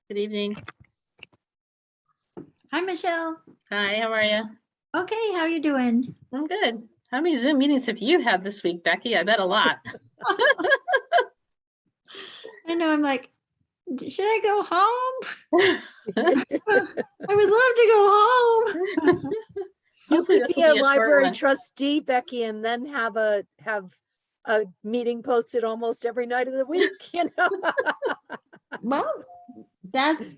Good evening. Hi, Michelle. Hi, how are you? Okay, how are you doing? I'm good. How many Zoom meetings have you had this week, Becky? I bet a lot. I know, I'm like, should I go home? I would love to go home. You Hopefully could this be will a be a short library one. trustee, Becky, and then have a meeting posted almost every night of the week, you know? Well, that's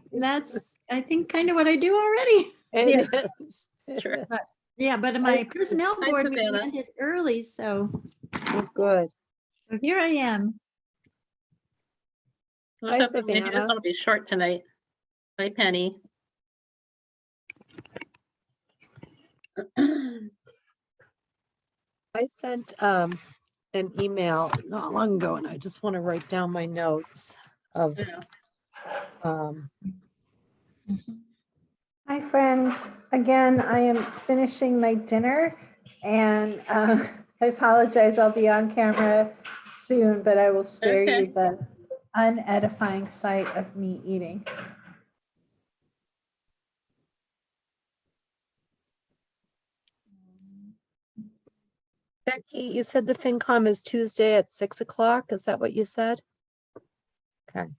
I think kind of what I do already. It is. Sure. Yeah, but my personnel Hi, board meeting Savannah. ended early, so Good. here I am. I was Hi, hoping maybe this Savannah. one will be short tonight. Hi, Penny. I sent an email not long ago, and I just want to write down my notes of Yeah. Hi, friends. Again, I am finishing my dinner and I apologize. I'll be on camera soon, but I will spare Okay. you the unedifying sight of me eating. Becky, you said the FinCom is Tuesday at 6 o'clock. Is that what you said? Okay.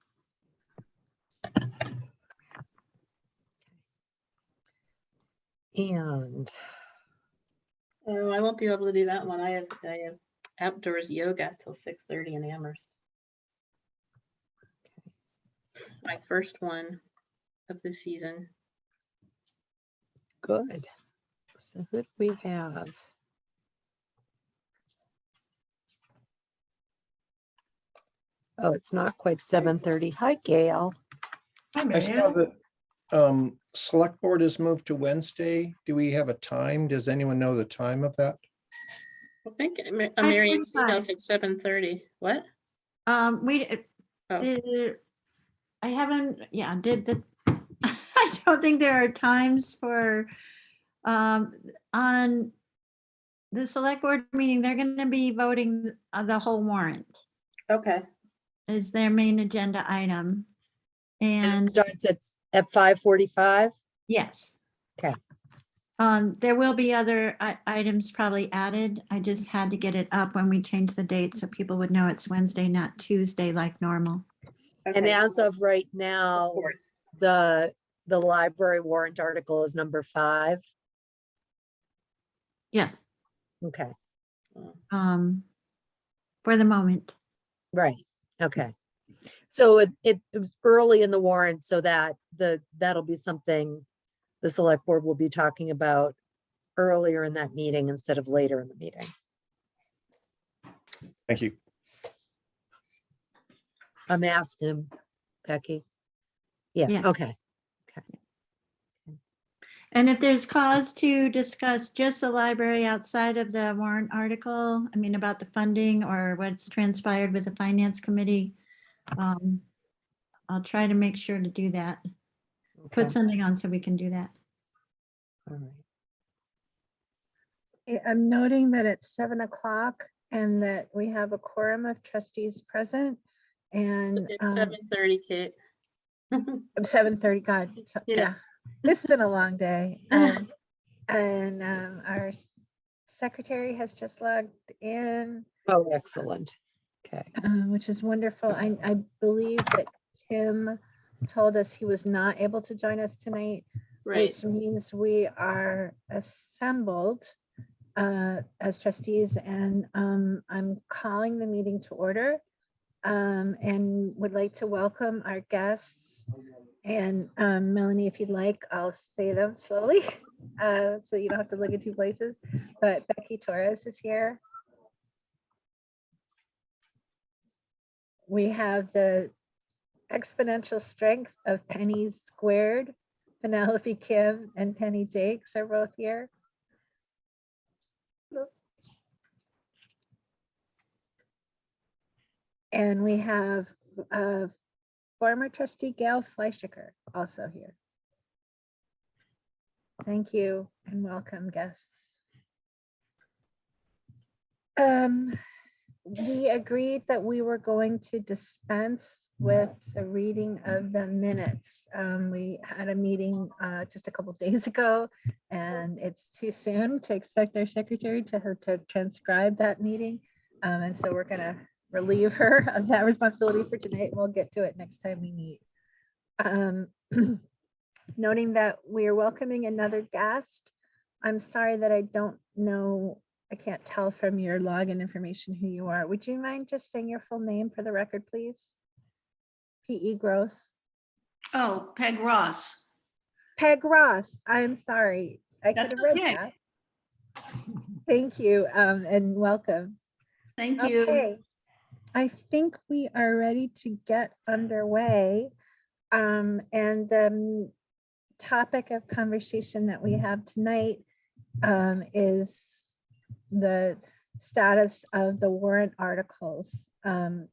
And Oh, I won't be able to do that one. I have outdoors yoga till 6:30 in Amherst. My first one of the season. good. So who do we have? Oh, it's not quite 7:30. Hi, Gail. I saw that select board is moved to Wednesday. Do we have a time? Does anyone know the time of that? I think Marion's email 5:45. said 7:30. What? Oh. I haven't, I don't think there are times for, on the select board meeting, they're going to be voting the whole warrant Okay. is their main agenda item. And And it starts at 5:45. yes. Okay. There will be other items probably added. I just had to get it up when we changed the date so people would know it's Wednesday, not Tuesday like normal. And Okay, as so of right now, fourth. the library warrant article is number 5. Yes, Okay, for the moment. right. Okay. So it was early in the warrant, so that that'll be something the select board will be talking about earlier in that meeting instead of later in the meeting. Thank you. I'm asking him, Becky. Yeah, Yeah. okay. And if there's cause to discuss just the library outside of the warrant article, I mean, about the funding or what's transpired with the finance committee, I'll try to make sure to do that. Okay. Put something on so we can do that. All right. I'm noting that it's 7 o'clock and that we have a quorum of trustees present and It's 7:30, Kate. 7:30, God, Yeah. yeah. It's been a long day. And our secretary has just logged in. Oh, excellent. Okay. Which is wonderful. I believe that Tim told us he was not able to join us tonight, Right. which means we are assembled as trustees, and I'm calling the meeting to order and would like to welcome our guests. And Melanie, if you'd like, I'll say them slowly so you don't have to look at 2 places. But Becky Torres is here. We have the exponential strength of Penny Squared. Penelope Kim and Penny Jakes are both here. And we have former trustee Gail Fleischiker also here. Thank you and welcome, guests. we agreed that we were going to dispense with the reading of the minutes. We had a meeting just a couple days ago, and it's too soon to expect our secretary to transcribe that meeting. And so we're going to relieve her of that responsibility for tonight. We'll get to it next time we meet. Noting that we are welcoming another guest. I'm sorry that I don't know, I can't tell from your login information who you are. Would you mind just saying your full name for the record, please? P.E. Gross. Oh, Peg Ross. Peg Ross. I'm sorry. I could That's have read okay. that. Thank you, and welcome. Thank you. Okay. I think we are ready to get underway. And the topic of conversation that we have tonight is the status of the warrant articles. That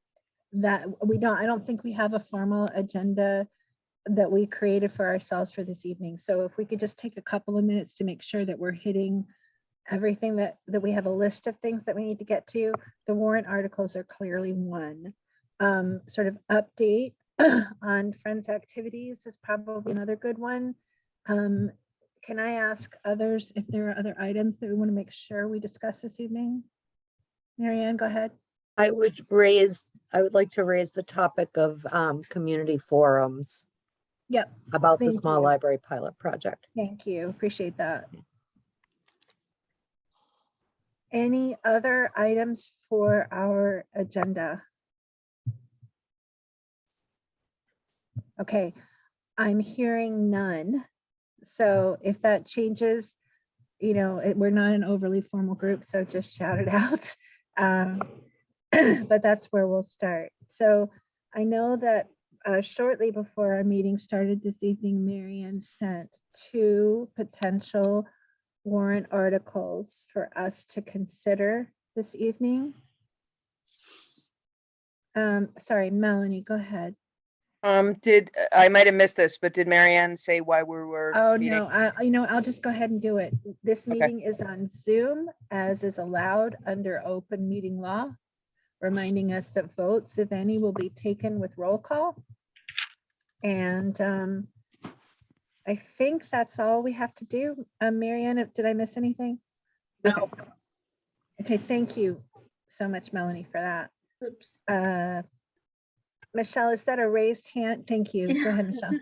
I don't think we have a formal agenda that we created for ourselves for this evening. So if we could just take a couple of minutes to make sure that we're hitting everything, that we have a list of things that we need to get to. The warrant articles are clearly one. Sort of update on Friends activities is probably another good one. Can I ask others if there are other items that we want to make sure we discuss this evening? Marianne, go ahead. I would like to raise the topic of community forums Yep, about the thank small you. library pilot project. Thank you. Appreciate that. Any other items for our agenda? Okay, I'm hearing none. So if that changes, we're not an overly formal group, so just shout it out. But that's where we'll start. So I know that shortly before our meeting started this evening, Marianne sent 2 potential warrant articles for us to consider this evening. Sorry, Melanie, go ahead. I might have missed this, but did Marianne say why we were Oh, meeting? no, I'll just go ahead and do it. This Okay. meeting is on Zoom, as is allowed under open meeting law, reminding us that votes, if any, will be taken with roll call. And I think that's all we have to do. Marianne, did I miss anything? No. Okay, thank you so much, Melanie, for that. Oops. Michelle, is that a raised hand? Thank you. Go ahead, Michelle.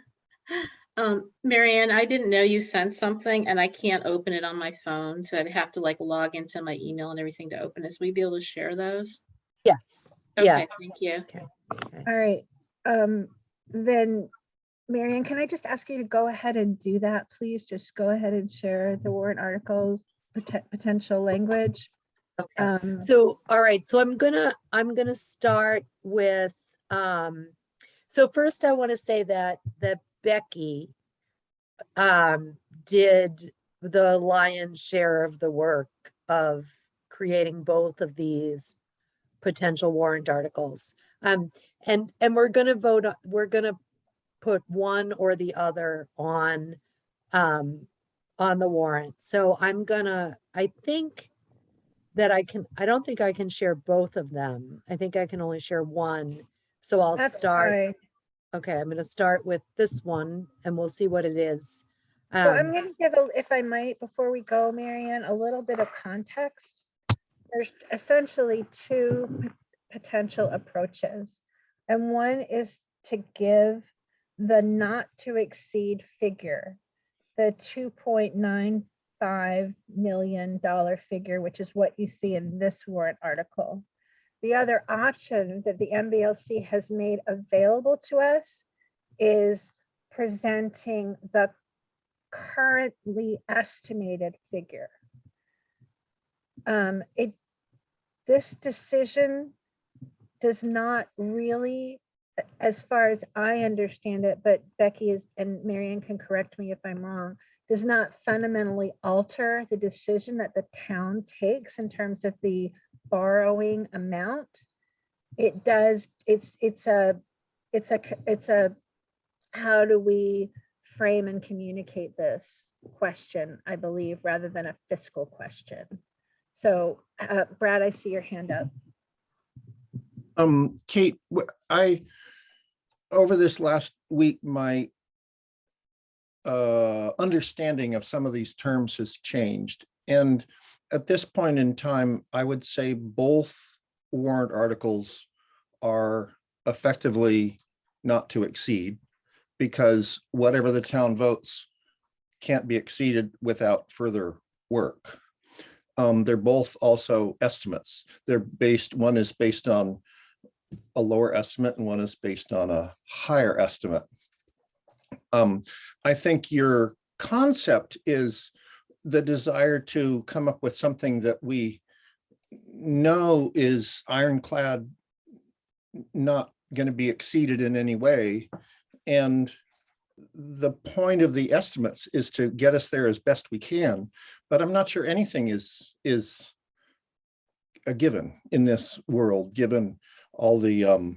Marianne, I didn't know you sent something and I can't open it on my phone. So I'd have to like log into my email and everything to open it. So we'd be able to share those. Yes. Okay, Yeah. thank you. Okay. All right. Then, Marianne, can I just ask you to go ahead and do that, please? Just go ahead and share the warrant articles, potential language. Okay. So, all right. So I'm gonna start with, so first I want to say that Becky did the lion's share of the work of creating both of these potential warrant articles. And we're gonna vote, we're gonna put one or the other on the warrant. So I think that I don't think I can share both of them. I think I can only share one. So I'll That's start. fine. Okay, I'm gonna start with this one and we'll see what it is. So I'm going to give, if I might, before we go, Marianne, a little bit of context. There's essentially 2 potential approaches. And one is to give the not to exceed figure, the $2.95 million figure, which is what you see in this warrant article. The other option that the MBLC has made available to us is presenting the currently estimated figure. This decision does not really, as far as I understand it, but Becky and Marianne can correct me if I'm wrong, does not fundamentally alter the decision that the town takes in terms of the borrowing amount. It does, it's a how do we frame and communicate this question, I believe, rather than a fiscal question. So Brad, I see your hand up. Kate, over this last week, my understanding of some of these terms has changed. And at this point in time, I would say both warrant articles are effectively not to exceed, because whatever the town votes can't be exceeded without further work. They're both also estimates. One is based on a lower estimate and one is based on a higher estimate. I think your concept is the desire to come up with something that we know is ironclad, not going to be exceeded in any way. And the point of the estimates is to get us there as best we can, but I'm not sure anything is a given in this world, given all the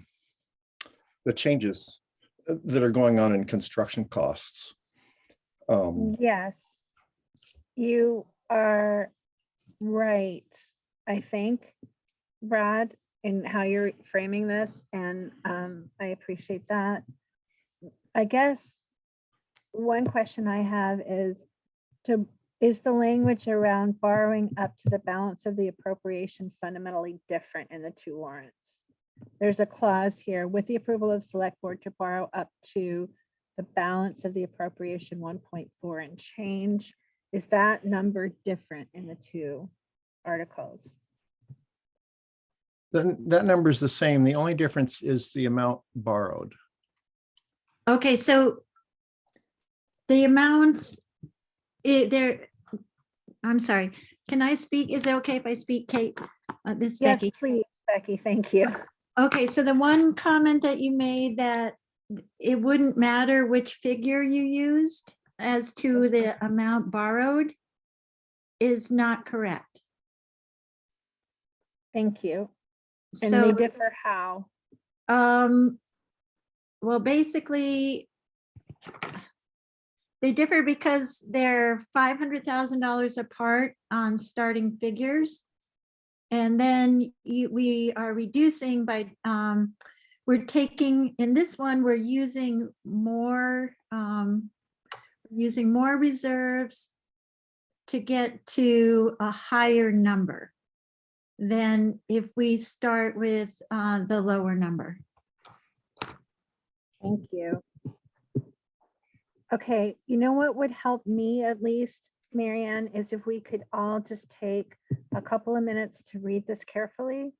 changes that are going on in construction costs. Yes, you are right, I think, Brad, in how you're framing this, and I appreciate that. I guess one question I have is, is the language around borrowing up to the balance of the appropriation fundamentally different in the two warrants? There's a clause here, with the approval of select board to borrow up to the balance of the appropriation 1.4 and change. Is that number different in the two articles? Then that number is the same. The only difference is the amount borrowed. Okay, so the amounts, I'm sorry, can I speak? Is it okay if I speak, Kate? This is Yes, Becky. please, Becky, thank you. Okay, so the one comment that you made, that it wouldn't matter which figure you used as to the amount borrowed, is not correct. Thank you. And they So, differ how? well, basically, they differ because they're $500,000 apart on starting figures. And then we are reducing by, we're taking, in this one, we're using more reserves to get to a higher number than if we start with the lower number. Thank you. Okay, you know what would help me at least, Marianne, is if we could all just take a couple of minutes to read this carefully.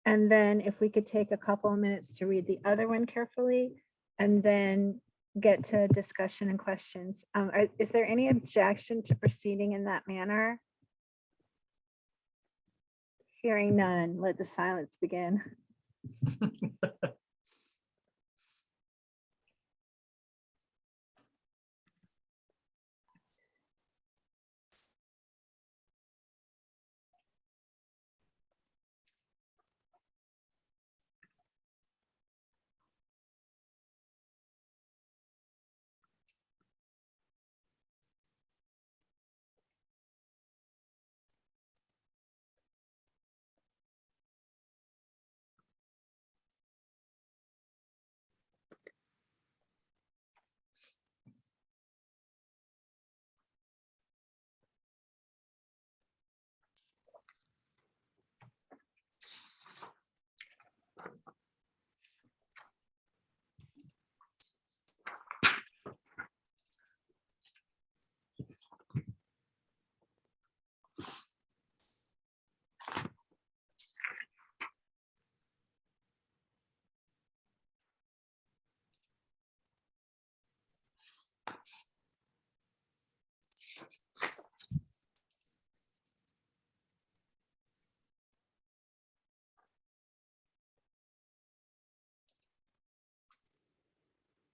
And then if we could take a couple of minutes to read the other one carefully, and then get to discussion and questions. Is there any objection to proceeding in that manner? Hearing none, let the silence begin.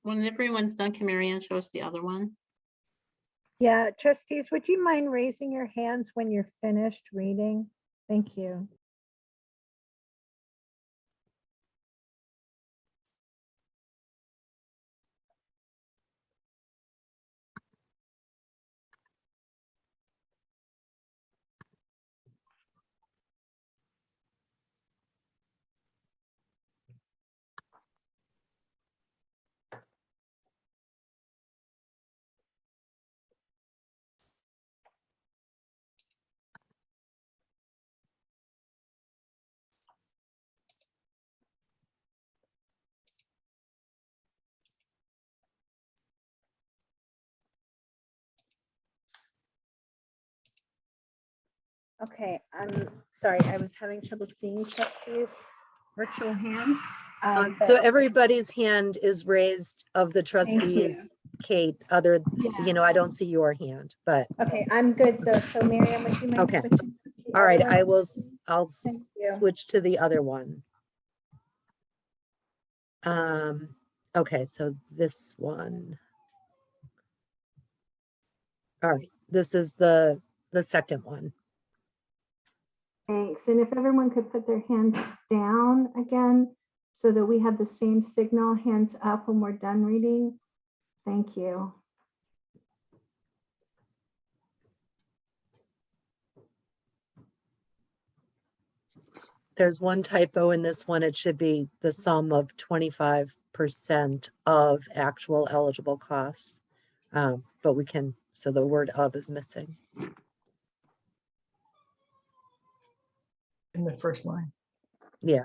When everyone's done, can Marianne show us the other one? Yeah, trustees, would you mind raising your hands when you're finished reading? Thank you. Okay, I'm sorry, I was having trouble seeing trustees' virtual hands. So but everybody's hand is raised of the you. trustees, Kate, other, Yeah. I don't see your hand, but, Okay, I'm good though. So Miriam, would you mind Okay. switching? to the all right, other I one? will, Thank you. switch to the other one. Okay, so this one. All right, this is the second one. Thanks. And if everyone could put their hands down again so that we have the same signal, hands up when we're done reading. Thank you. There's one typo in this one. It should be the sum of 25% of actual eligible costs. But we can, so the word of is missing. In the first line. Yeah.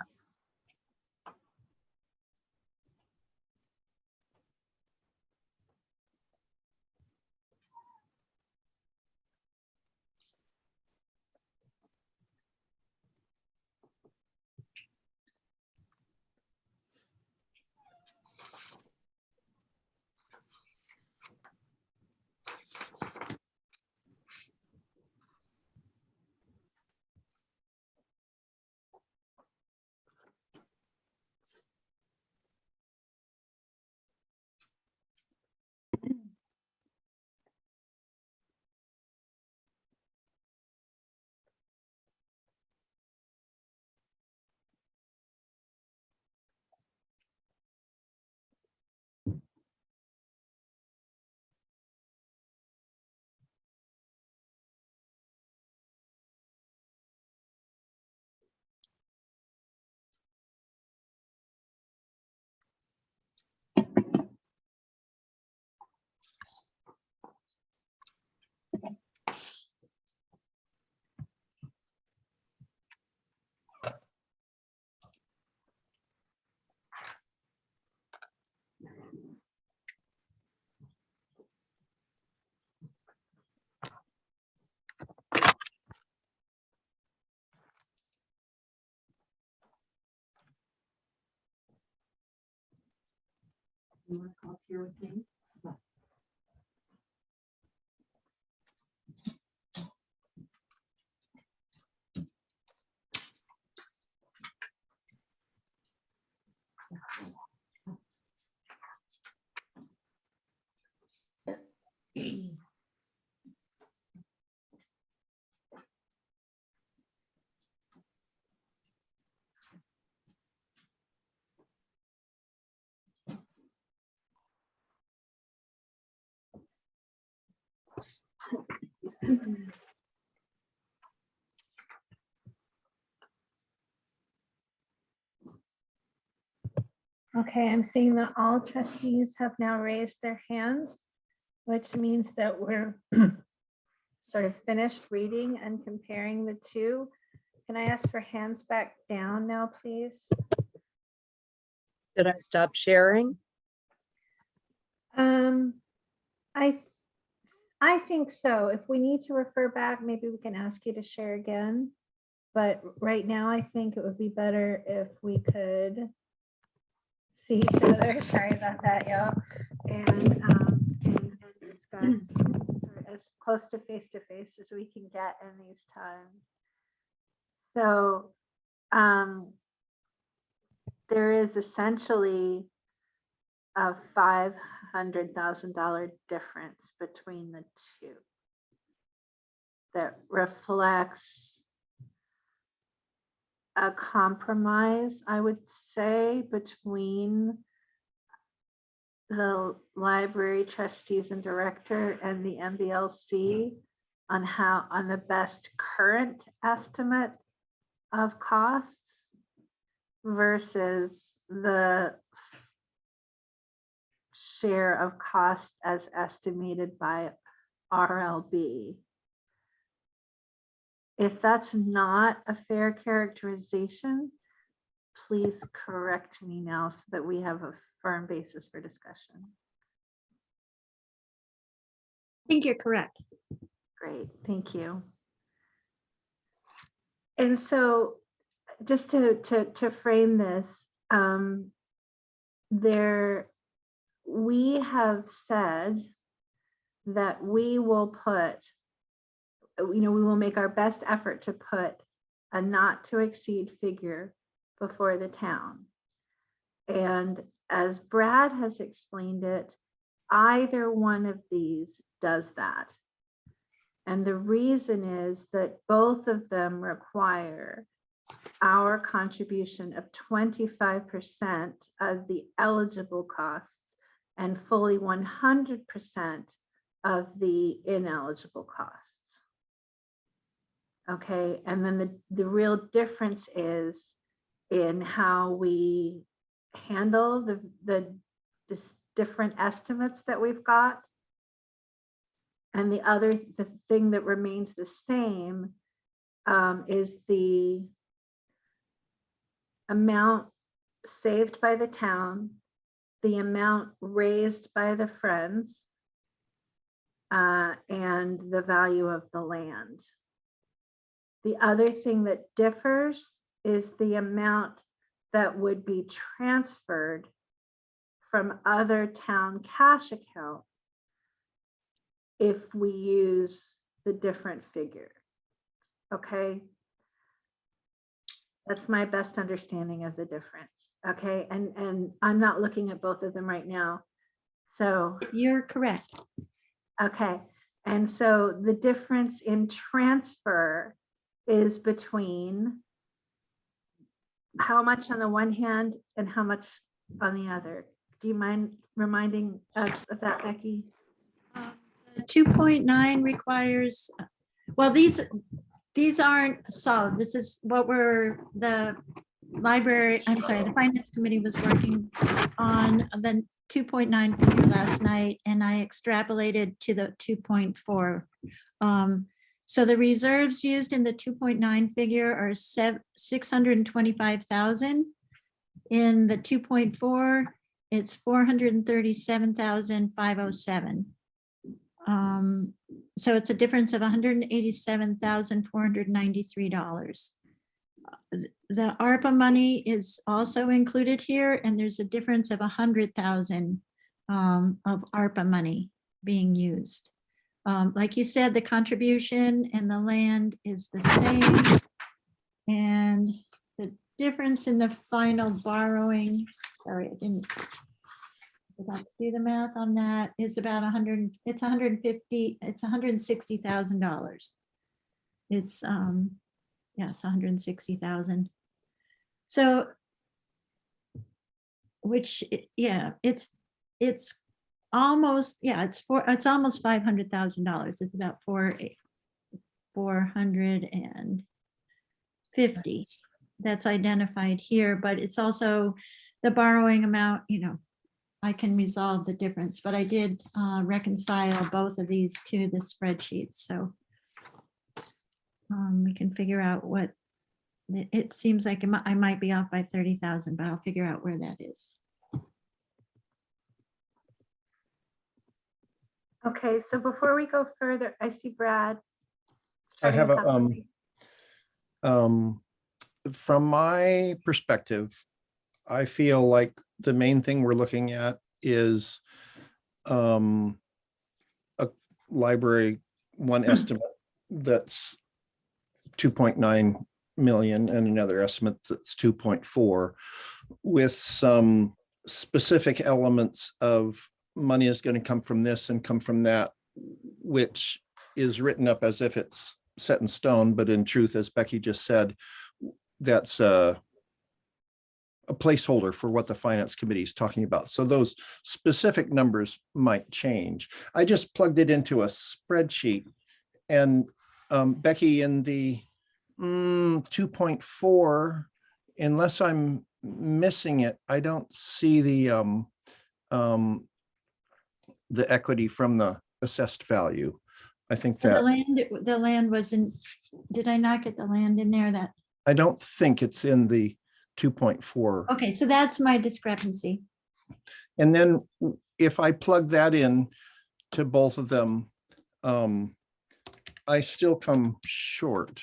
Okay, I'm seeing that all trustees have now raised their hands, which means that we're sort of finished reading and comparing the two. Can I ask for hands back down now, please? Did I stop sharing? Um, I think so. If we need to refer back, maybe we can ask you to share again. But right now, I think it would be better if we could see each other. Sorry about that, y'all. And discuss sort of as close to face as we can get in these times. So there is essentially a $500,000 difference between the two that reflects a compromise, I would say, between the library trustees and director and the MBLC on the best current estimate of costs versus the share of costs as estimated by RLB. If that's not a fair characterization, please correct me now so that we have a firm basis for discussion. I think you're correct. Great, thank you. And so just to frame this, we have said that we will put, we will make our best effort to put a not to exceed figure before the town. And as Brad has explained it, either one of these does that. And the reason is that both of them require our contribution of 25% of the eligible costs and fully 100% of the ineligible costs. Okay, and then the real difference is in how we handle the different estimates that we've got. And the thing that remains the same is the amount saved by the town, the amount raised by the Friends, and the value of the land. The other thing that differs is the amount that would be transferred from other town cash accounts if we use the different figure. Okay. That's my best understanding of the difference. Okay. And I'm not looking at both of them right now. So You're correct. okay. And so the difference in transfer is between how much on the one hand and how much on the other. Do you mind reminding us of that, Becky? 2.9 requires, well, these aren't solid. This is what the finance committee was working on the 2.9 figure last night, and I extrapolated to the 2.4. So the reserves used in the 2.9 figure are 625,000. In the 2.4, it's 437,507. So it's a difference of $187,493. The ARPA money is also included here, and there's a difference of 100,000 of ARPA money being used. Like you said, the contribution and the land is the same. And the difference in the final borrowing, sorry, I forgot to do the math on that, is about 100, it's 150, it's $160,000. It's, yeah, it's 160,000. So, which, yeah, it's almost, yeah, it's almost $500,000. It's about 450 that's identified here, but it's also the borrowing amount, I can resolve the difference, but I did reconcile both of these to the spreadsheet. So we can figure out what, it seems like I might be off by 30,000, but I'll figure out where that is. Okay, so before we go further, I see Brad. I have starting us off. From my perspective, I feel like the main thing we're looking at is a library one estimate that's 2.9 million and another estimate that's 2.4, with some specific elements of money is going to come from this and come from that, which is written up as if it's set in stone, but in truth, as Becky just said, that's a placeholder for what the finance committee is talking about. So those specific numbers might change. I just plugged it into a spreadsheet, and Becky, in the 2.4, unless I'm missing it, I don't see the equity from the assessed value. I think So that the land wasn't, did I not get the land in there? That, I don't think it's in the 2.4. okay, so that's my discrepancy. And then if I plug that in to both of them, I still come short.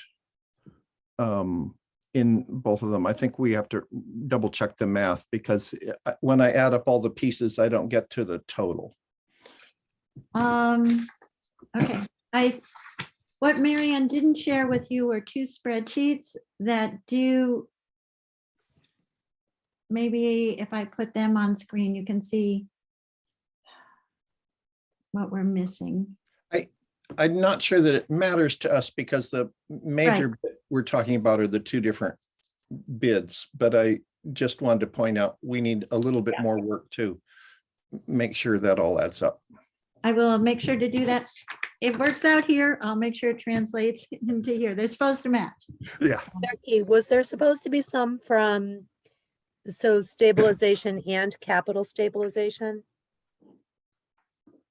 in both of them. I think we have to double check the math because when I add up all the pieces, I don't get to the total. Okay, what Marianne didn't share with you were two spreadsheets that do. Maybe if I put them on screen, you can see what we're missing. I'm not sure that it matters to us because the major bit we're talking about are the two different bids, but I just wanted to point out we need a little bit more work to make sure that all adds up. I will make sure to do that. It works out here. I'll make sure it translates into here. They're supposed to match. Yeah. Becky, was there supposed to be some from, so stabilization and capital stabilization?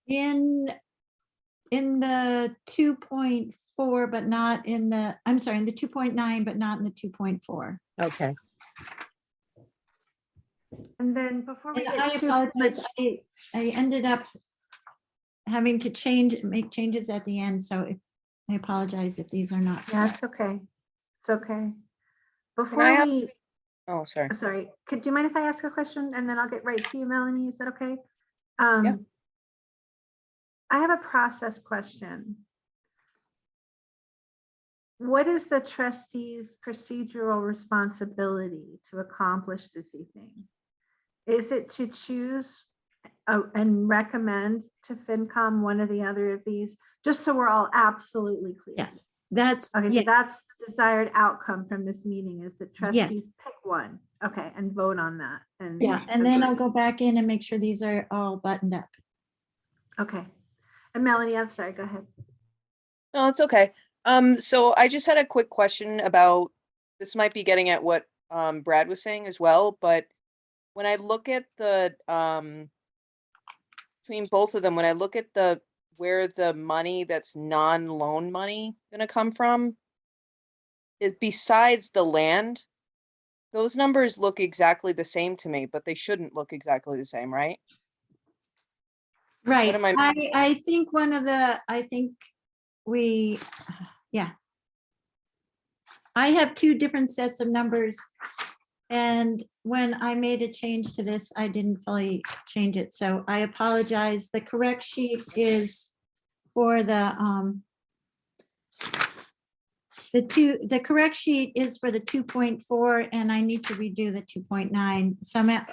In the 2.4, but not in the, I'm sorry, in the 2.9, but not in the 2.4. Okay, And then before we And I get too apologize. much, I ended up having to make changes at the end. So I apologize if these are not. yeah, correct. it's okay. It's okay. I Before ask- we, Oh, sorry. sorry, do you mind if I ask a question and then I'll get right to you, Melanie? Is that okay? Yeah. I have a process question. What is the trustees' procedural responsibility to accomplish this evening? Is it to choose and recommend to FinCom one or the other of these, just so we're all absolutely clear? Yes, that's, Okay, so yeah, that's the desired outcome from this meeting is that trustees pick one, okay, and vote on that. And yeah. And then I'll go back in and make sure these are all buttoned up. Okay, and Melanie, I'm sorry, go ahead. No, it's okay. So I just had a quick question about, this might be getting at what Brad was saying as well, but when I look at the between both of them, when I look at the where the money that's non-loan money gonna come from, is besides the land, those numbers look exactly the same to me, but they shouldn't look exactly the same, right? Right. am I- I think one of the, I think we, yeah. I have two different sets of numbers. And when I made a change to this, I didn't fully change it. So I apologize. The correct sheet is for the correct sheet is for the 2.4 and I need to redo the 2.9. Somehow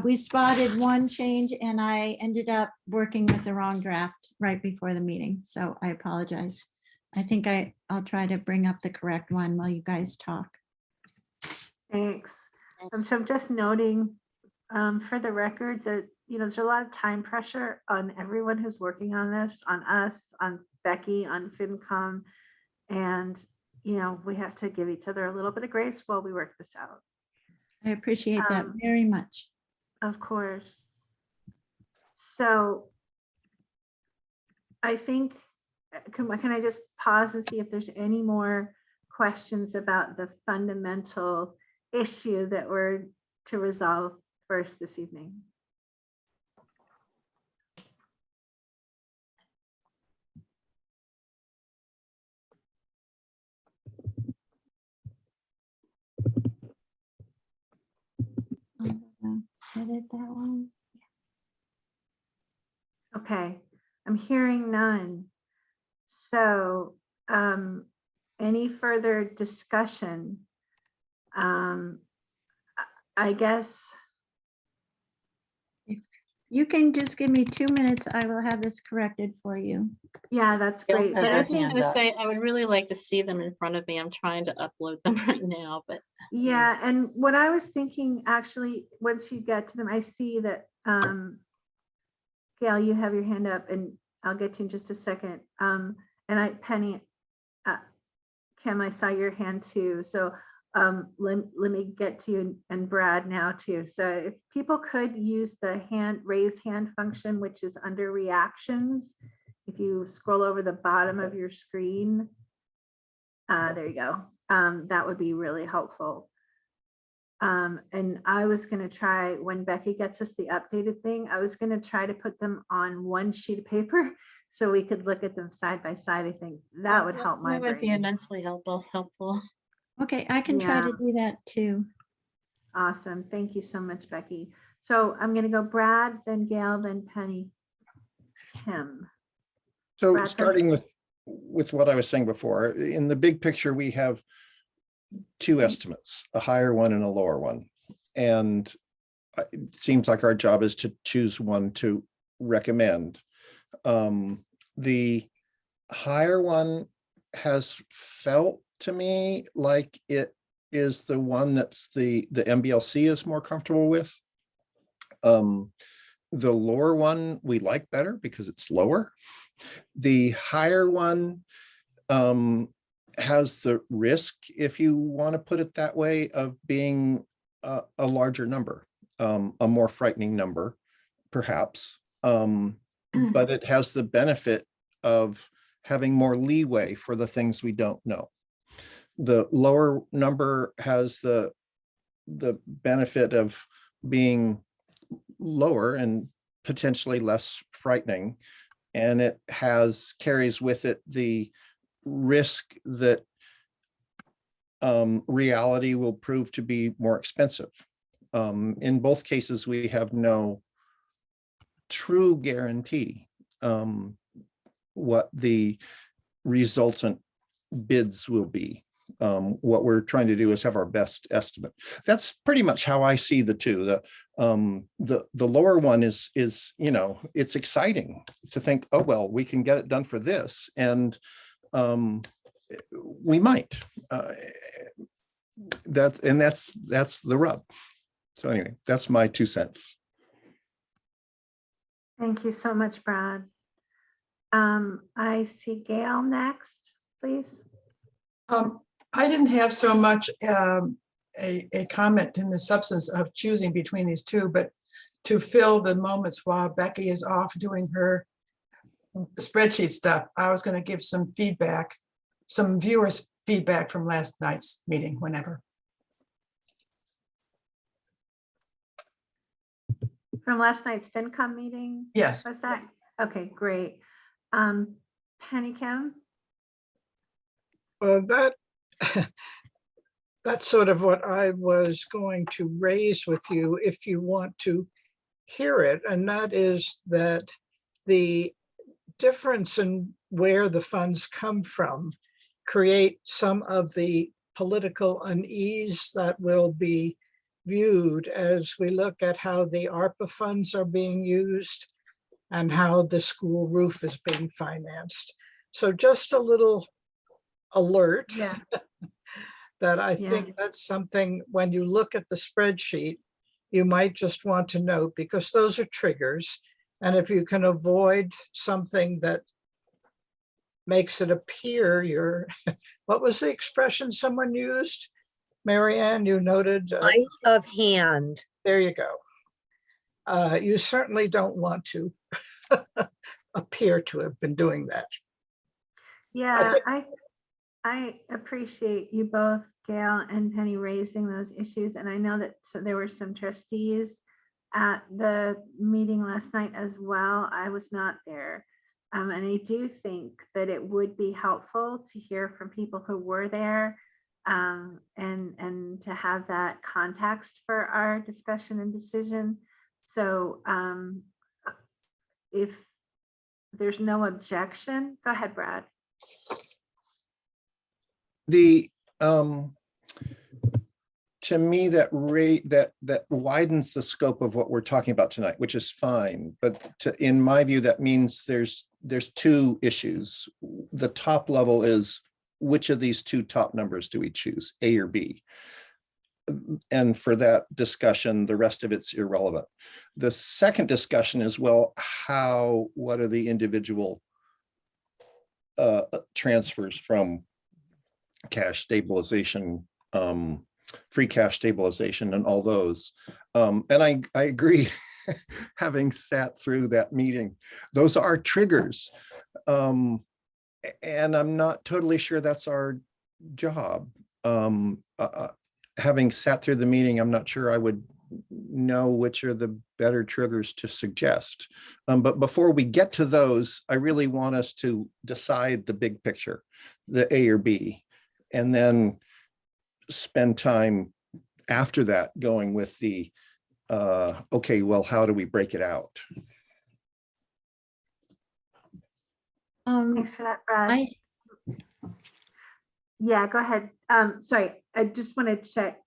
we spotted one change and I ended up working with the wrong draft right before the meeting. So I apologize. I think I'll try to bring up the correct one while you guys talk. Thanks. So I'm just noting for the record that, there's a lot of time pressure on everyone who's working on this, on us, on Becky, on FinCom. And, we have to give each other a little bit of grace while we work this out. I appreciate that very much. Of course. So I think, can I just pause and see if there's any more questions about the fundamental issue that we're to resolve first this evening? Edit that one. Okay, I'm hearing none. So any further discussion? I guess. You can just give me 2 minutes. I will have this corrected for you. Yeah, that's Gail great. has But her I was just hand gonna up. say, I would really like to see them in front of me. I'm trying to upload them right now, but Yeah, and what I was thinking, actually, once you get to them, I see that, Gail, you have your hand up, and I'll get to you in just a second. And Penny, Kim, I saw your hand too. So let me get to you and Brad now too. So if people could use the raise hand function, which is under reactions, if you scroll over the bottom of your screen, there you go. That would be really helpful. And I was going to try, when Becky gets us the updated thing, I was going to try to put them on one sheet of paper so we could look at them side by side. I think that would help my that would be brain. immensely helpful. Okay, I can try to Yeah. do that too. Awesome. Thank you so much, Becky. So I'm going to go Brad, then Gail, then Penny. Kim. So Brad, starting with what I was saying before, in the big picture, we have two estimates, a higher one and a lower one. And it seems like our job is to choose one to recommend. The higher one has felt to me like it is the one that's the MBLC is more comfortable with. The lower one we like better because it's lower. The higher one has the risk, if you want to put it that way, of being a larger number, a more frightening number, perhaps. But it has the benefit of having more leeway for the things we don't know. The lower number has the benefit of being lower and potentially less frightening. And it carries with it the risk that reality will prove to be more expensive. In both cases, we have no true guarantee what the resultant bids will be. What we're trying to do is have our best estimate. That's pretty much how I see the two. The lower one is it's exciting to think, oh well, we can get it done for this, and we might. That's the rub. So anyway, that's my 2 cents. Thank you so much, Brad. I see Gail next, please. I didn't have so much a comment in the substance of choosing between these two, but to fill the moments while Becky is off doing her spreadsheet stuff, I was going to give some feedback, some viewers' feedback from last night's meeting, whenever. From last night's FinCom meeting? Yes. Was that? Okay, great. Penny Kim? Well, that's sort of what I was going to raise with you if you want to hear it. And that is that the difference in where the funds come from create some of the political unease that will be viewed as we look at how the ARPA funds are being used and how the school roof is being financed. So just a little alert. Yeah. That I think that's something, when you look at the spreadsheet, you might just want to note, because those are triggers. And if you can avoid something that makes it appear you're, what was the expression someone used? Marianne, you noted. Sleight of hand. There you go. You certainly don't want to appear to have been doing that. Yeah, I appreciate you both, Gail and Penny, raising those issues. And I know that there were some trustees at the meeting last night as well. I was not there. And I do think that it would be helpful to hear from people who were there, and to have that context for our discussion and decision. So if there's no objection, go ahead, Brad. The to me, that widens the scope of what we're talking about tonight, which is fine. But in my view, that means there's two issues. The top level is, which of these two top numbers do we choose, A or B? And for that discussion, the rest of it's irrelevant. The second discussion is, well, what are the individual transfers from cash stabilization, free cash stabilization, and all those. And I agree, having sat through that meeting, those are triggers. And I'm not totally sure that's our job. Having sat through the meeting, I'm not sure I would know which are the better triggers to suggest. But before we get to those, I really want us to decide the big picture, the A or B. And then spend time after that going with the, okay, well, how do we break it out? Um, Thanks for that, Brad. I, Yeah, go ahead. Sorry, I just want to check.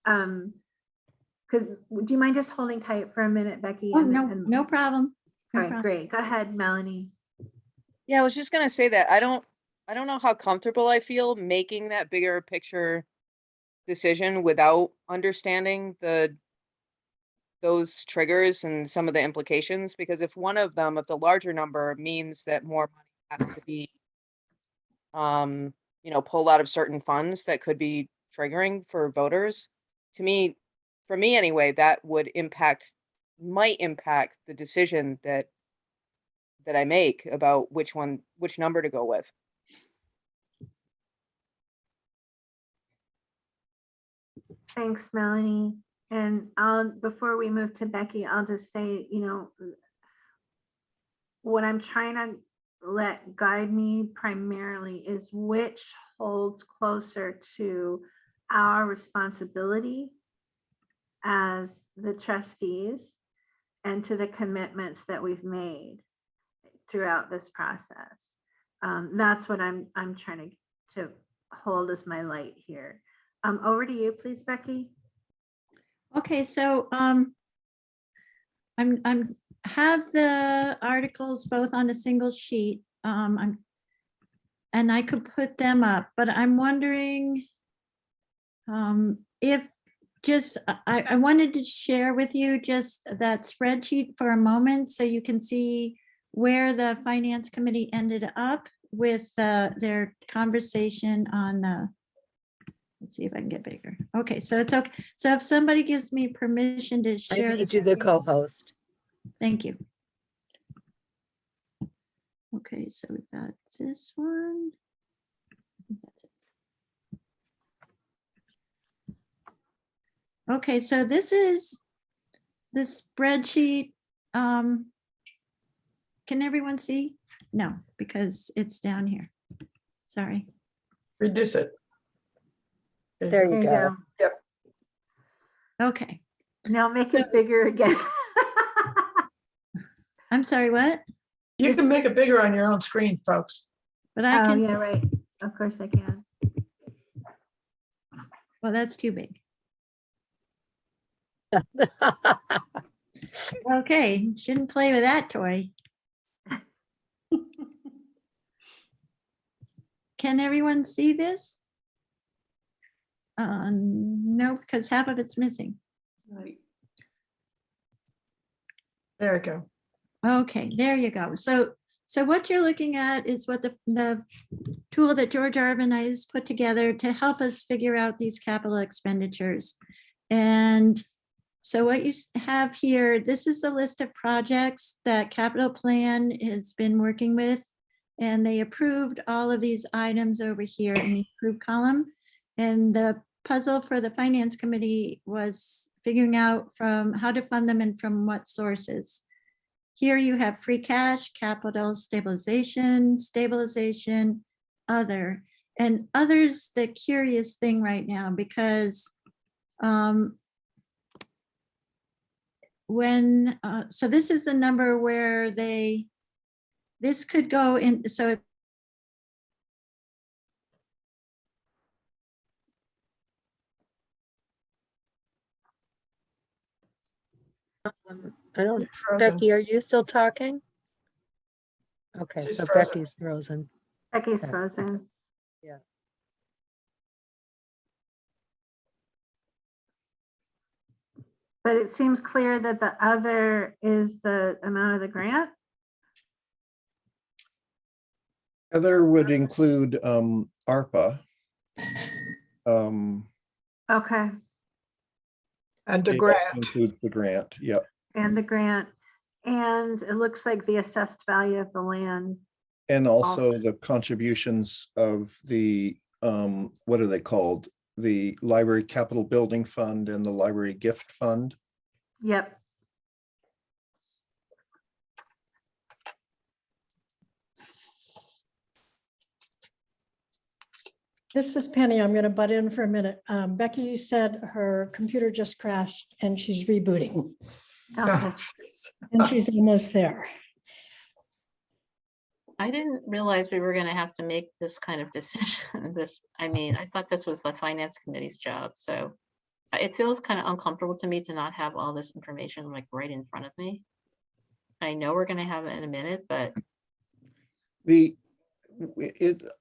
Because do you mind just holding tight for a minute, Becky? oh, no problem. All No right, problem. great. Go ahead, Melanie. Yeah, I was just gonna say that I don't know how comfortable I feel making that bigger picture decision without understanding those triggers and some of the implications, because if one of them, if the larger number means that more money has to be pulled out of certain funds that could be triggering for voters, to me, for me anyway, that would might impact the decision that I make about which number to go with. Thanks, Melanie. And before we move to Becky, I'll just say, what I'm trying to let guide me primarily is which holds closer to our responsibility as the trustees and to the commitments that we've made throughout this process. That's what I'm trying to hold as my light here. Over to you, please, Becky. Okay, so I'm have the articles both on a single sheet. And I could put them up, but I'm wondering if just I wanted to share with you just that spreadsheet for a moment so you can see where the finance committee ended up with their conversation on the, let's see if I can get bigger. Okay, so it's okay. So if somebody gives me permission to I share made this. you the co-host. Thank you. Okay, so we've got this one. I think that's it. Okay, so this is the spreadsheet. Can everyone see? No, because it's down here. Sorry. Reduce it. There you go. Okay, Now make it bigger again. I'm sorry, what? You can make it bigger on your own screen, folks. But I Oh, can, yeah, right. Of course I can. well, that's too big. Okay, shouldn't play with that toy. Can everyone see this? No, because half of it's missing. There we go. Okay, there you go. So what you're looking at is what the tool that George Arvin has put together to help us figure out these capital expenditures. And so what you have here, this is the list of projects that Capital Plan has been working with. And they approved all of these items over here in the approved column. And the puzzle for the Finance Committee was figuring out from how to fund them and from what sources. Here you have free cash, capital stabilization, other. And other's the curious thing right now because so this is the number where this could go in, so I don't, You're frozen. Becky, are you still talking? Okay, She's so frozen. Becky's frozen. Becky's Okay. frozen. Yeah. But it seems clear that the other is the amount of the grant. Other would include ARPA. Okay, And the It grant. includes the grant, yep. and the grant. And it looks like the assessed value of the land. And also Also. the contributions of the, what are they called? The Library Capital Building Fund and the Library Gift Fund. Yep. This is Penny. I'm going to butt in for a minute. Becky said her computer just crashed and she's rebooting Okay. and she's almost there. I didn't realize we were gonna have to make this kind of decision. I mean, I thought this was the finance committee's job, so it feels kind of uncomfortable to me to not have all this information like right in front of me. I know we're gonna have it in a minute, but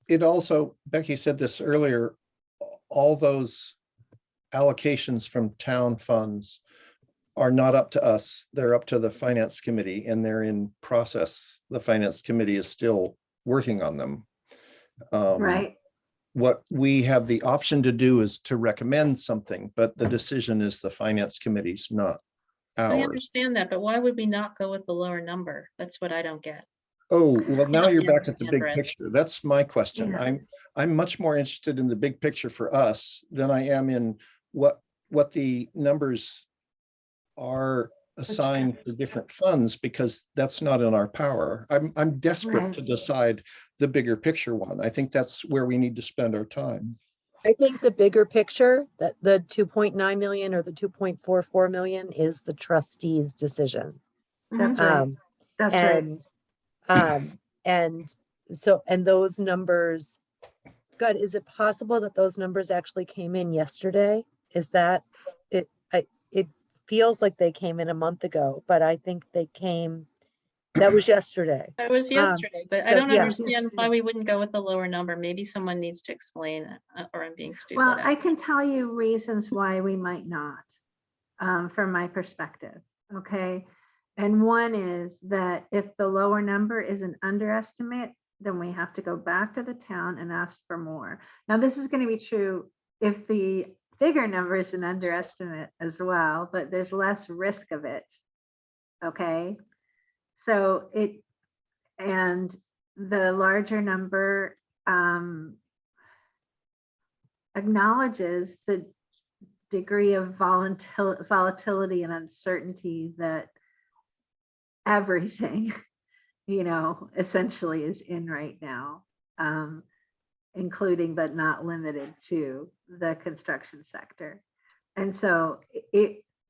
It also, Becky said this earlier, all those allocations from town funds are not up to us. They're up to the finance committee and they're in process. The finance committee is still working on them. Right. What we have the option to do is to recommend something, but the decision is the finance committee's, not I ours. understand that, but why would we not go with the lower number? That's what I don't get. Oh, well, now help you're me back at the understand, big Brett. picture. That's my question. Yeah. I'm much more interested in the big picture for us than I am in what the numbers are assigned for different funds, because that's not in our power. I'm desperate Right. to decide the bigger picture one. I think that's where we need to spend our time. I think the bigger picture, that the 2.9 million or the 2.44 million is the trustees' decision. That's right. That's right. And so, and those numbers, God, is it possible that those numbers actually came in yesterday? Is that it? It feels like they came in a month ago, but I think they came, that was yesterday. That was yesterday, but I so, don't yeah. understand why we wouldn't go with the lower number. Maybe someone needs to explain, or I'm being stupid. Well, I can tell you reasons why we might not, from my perspective, okay? And one is that if the lower number is an underestimate, then we have to go back to the town and ask for more. Now, this is going to be true if the bigger number is an underestimate as well, but there's less risk of it, okay? So and the larger number acknowledges the degree of volatility and uncertainty that everything, essentially is in right now, including but not limited to the construction sector. And so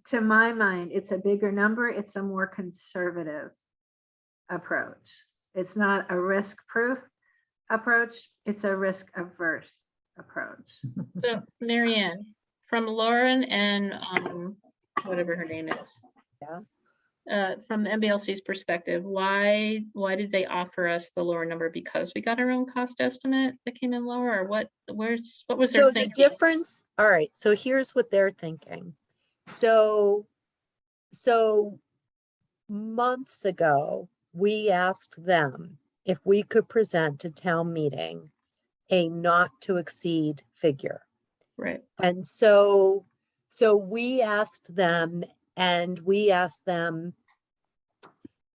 to my mind, it's a bigger number. It's a more conservative approach. It's not a risk-proof approach. It's a risk-averse approach. So, Marianne, from Lauren and whatever her name is. Yeah. From the MBLC's perspective, why did they offer us the lower number? Because we got our own cost estimate that came in lower, or what was their So thinking? the difference, all right, so here's what they're thinking. So months ago, we asked them if we could present to town meeting a not to exceed figure. Right. And so we asked them,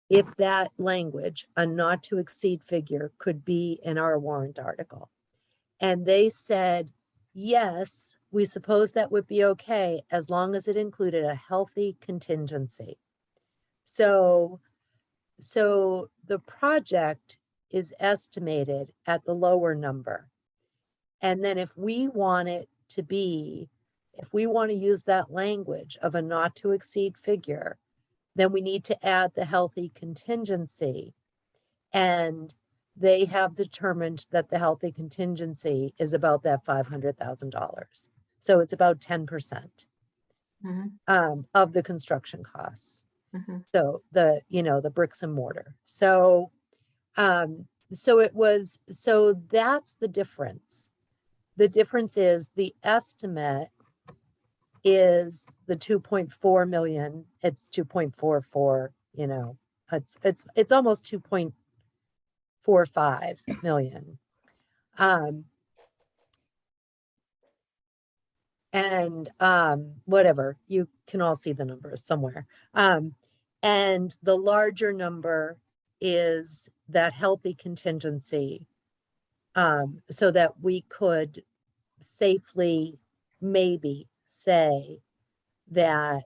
if that language, a not to exceed figure, could be in our warrant article. And they said, yes, we suppose that would be okay as long as it included a healthy contingency. So the project is estimated at the lower number. And then if we want to use that language of a not to exceed figure, then we need to add the healthy contingency. And they have determined that the healthy contingency is about that $500,000. So it's about 10% of the construction costs. So the bricks and mortar. So that's the difference. The difference is the estimate is the 2.4 million. It's 2.44, it's almost 2.45 million. And whatever, you can all see the numbers somewhere. And the larger number is that healthy contingency, so that we could safely maybe say that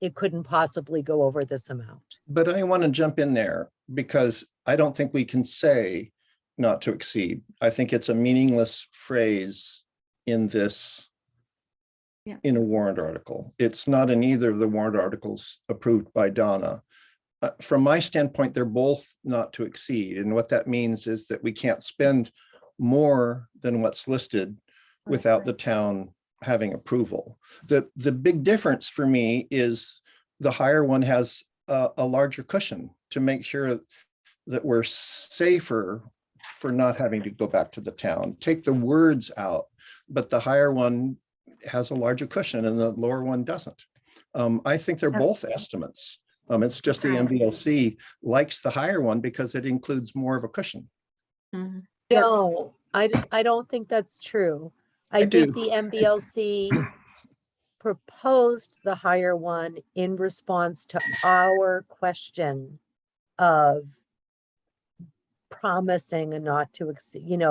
it couldn't possibly go over this amount. But I want to jump in there because I don't think we can say not to exceed. I think it's a meaningless phrase in this, Yeah. in a warrant article. It's not in either of the warrant articles approved by Donna. From my standpoint, they're both not to exceed. And what that means is that we can't spend more than what's listed without the town having approval. The big difference for me is the higher one has a larger cushion to make sure that we're safer for not having to go back to the town. Take the words out, but the higher one has a larger cushion and the lower one doesn't. I think they're both estimates. It's just the Okay. MBLC likes the higher one because it includes more of a cushion. Mhm. No, I don't think that's true. I I think do. the MBLC proposed the higher one in response to our question of promising a not to exceed,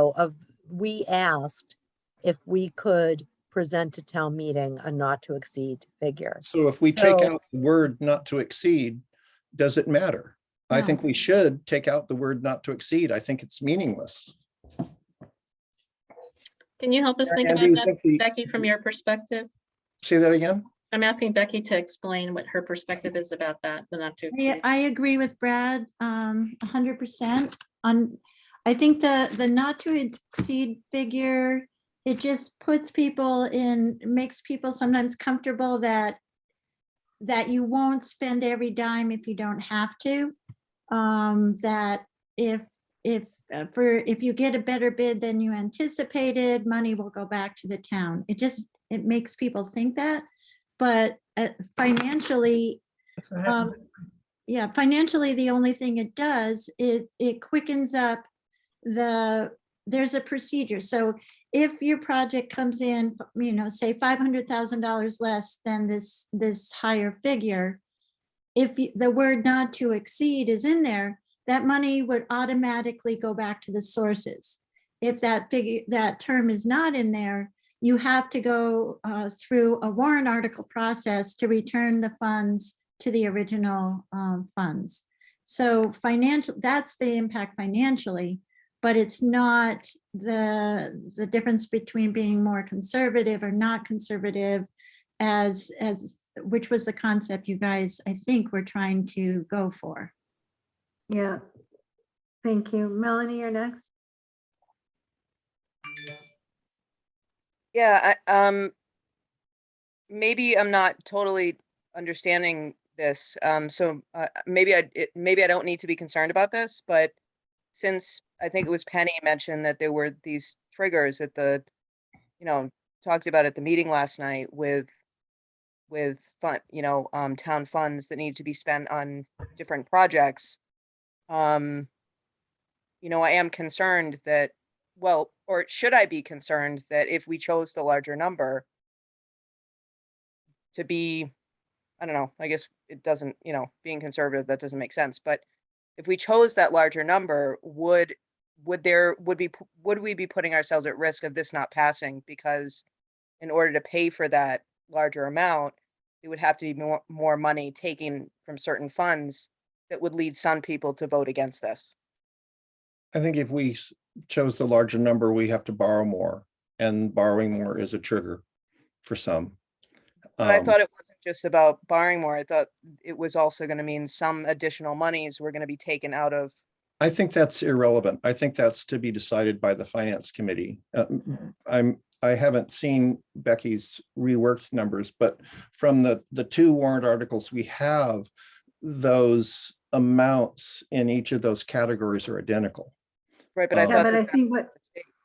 we asked if we could present to town meeting a not to exceed figure. So if we take So- out the word not to exceed, does it matter? I No. think we should take out the word not to exceed. I think it's meaningless. Can you help us think Marianne, do about you that, think the- Becky, from your perspective? Say that again? I'm asking Becky to explain what her perspective is about that, the not to Yeah, exceed. I agree with Brad, 100% on, I think the not to exceed figure, it just puts people in, makes people sometimes comfortable that you won't spend every dime if you don't have to. That if you get a better bid than you anticipated, money will go back to the town. It makes people think that, but financially, That's what happens. yeah, financially, the only thing it does is it quickens up there's a procedure. So if your project comes in, say $500,000 less than this higher figure, if the word not to exceed is in there, that money would automatically go back to the sources. If that term is not in there, you have to go through a warrant article process to return the funds to the original funds. So that's the impact financially, but it's not the difference between being more conservative or not conservative, as which was the concept you guys, I think, were trying to go for. Yeah. Thank you. Melanie, you're next. Yeah, maybe I'm not totally understanding this. So maybe I don't need to be concerned about this, but since I think it was Penny mentioned that there were these triggers at talked about at the meeting last night with town funds that need to be spent on different projects. I am concerned that, or should I be concerned that if we chose the larger number to be, I don't know, I guess it doesn't, being conservative, that doesn't make sense. But if we chose that larger number, would we be putting ourselves at risk of this not passing? Because in order to pay for that larger amount, it would have to be more money taken from certain funds that would lead some people to vote against this. I think if we chose the larger number, we have to borrow more, and borrowing more is a trigger for some. But I thought it wasn't just about borrowing more. I thought it was also going to mean some additional monies were going to be taken out of. I think that's irrelevant. I think that's to be decided by the finance committee. I haven't seen Becky's reworked numbers, but from the two warrant articles we have, those amounts in each of those categories are identical. Right, but I Yeah, thought But I that think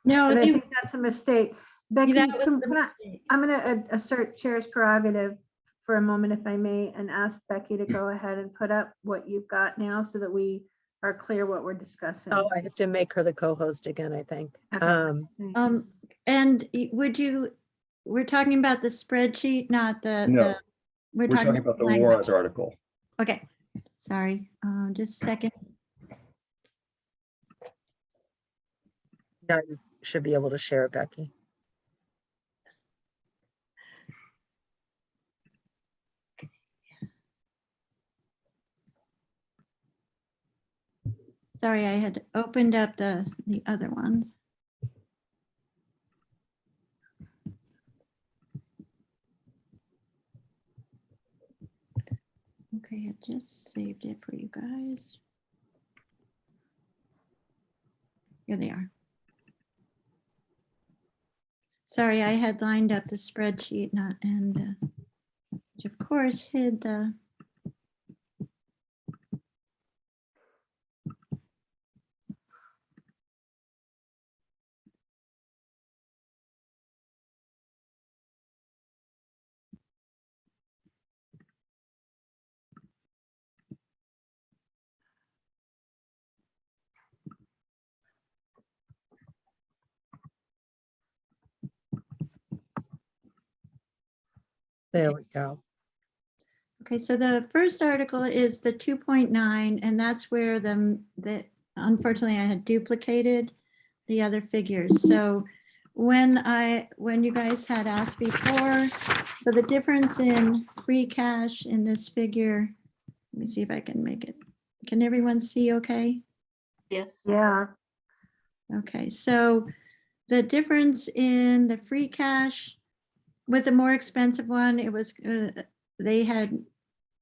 No, but I they- think that's a mistake. Becky, that was the can I- mistake. I'm going to assert chair's prerogative for a moment, if I may, and ask Becky to go ahead and put up what you've got now so that we are clear what we're discussing. Oh, I have to make her the co-host again, I think. Okay. And we're talking about the spreadsheet, not No, we're talking about the language. warrant article. Okay, sorry, just a second. Now you should be able to share it, Becky. Sorry, I had opened up the other ones. Okay, I just saved it for you guys. Here they are. Sorry, I had lined up the spreadsheet not and which of course hid the. There we go. Okay, so the first article is the 2.9, and that's where unfortunately I had duplicated the other figures. So when you guys had asked before, so the difference in free cash in this figure, let me see if I can make it. Can everyone see okay? Yes. Yeah, Okay, so the difference in the free cash with the more expensive one, it was, they had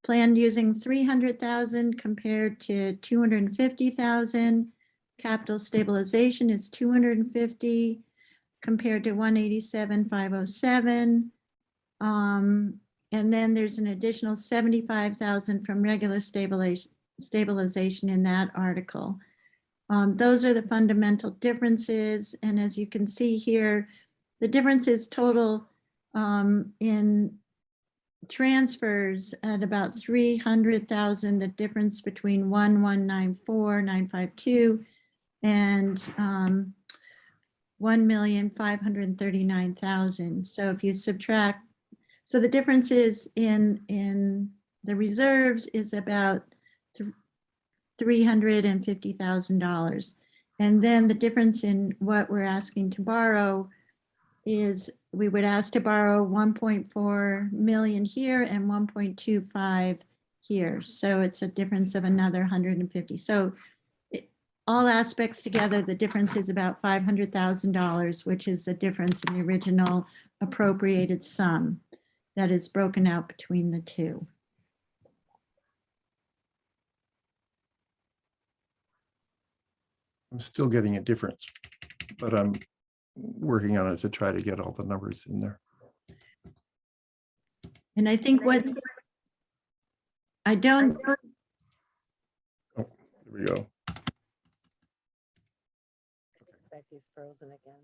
planned using 300,000 compared to 250,000. Capital stabilization is 250 compared to 187,507. And then there's an additional 75,000 from regular stabilization in that article. Those are the fundamental differences. And as you can see here, the differences total in transfers at about 300,000, the difference between 1,194,952 and 1,539,000. So if you subtract, so the differences in the reserves is about $350,000. And then the difference in what we're asking to borrow is we would ask to borrow 1.4 million here and 1.25 here. So it's a difference of another 150. So all aspects together, the difference is about $500,000, which is the difference in the original appropriated sum that is broken out between the two. I'm still getting a difference, but I'm working on it to try to get all the numbers in there. And I think what I don't, Oh, here we go. Becky's frozen again.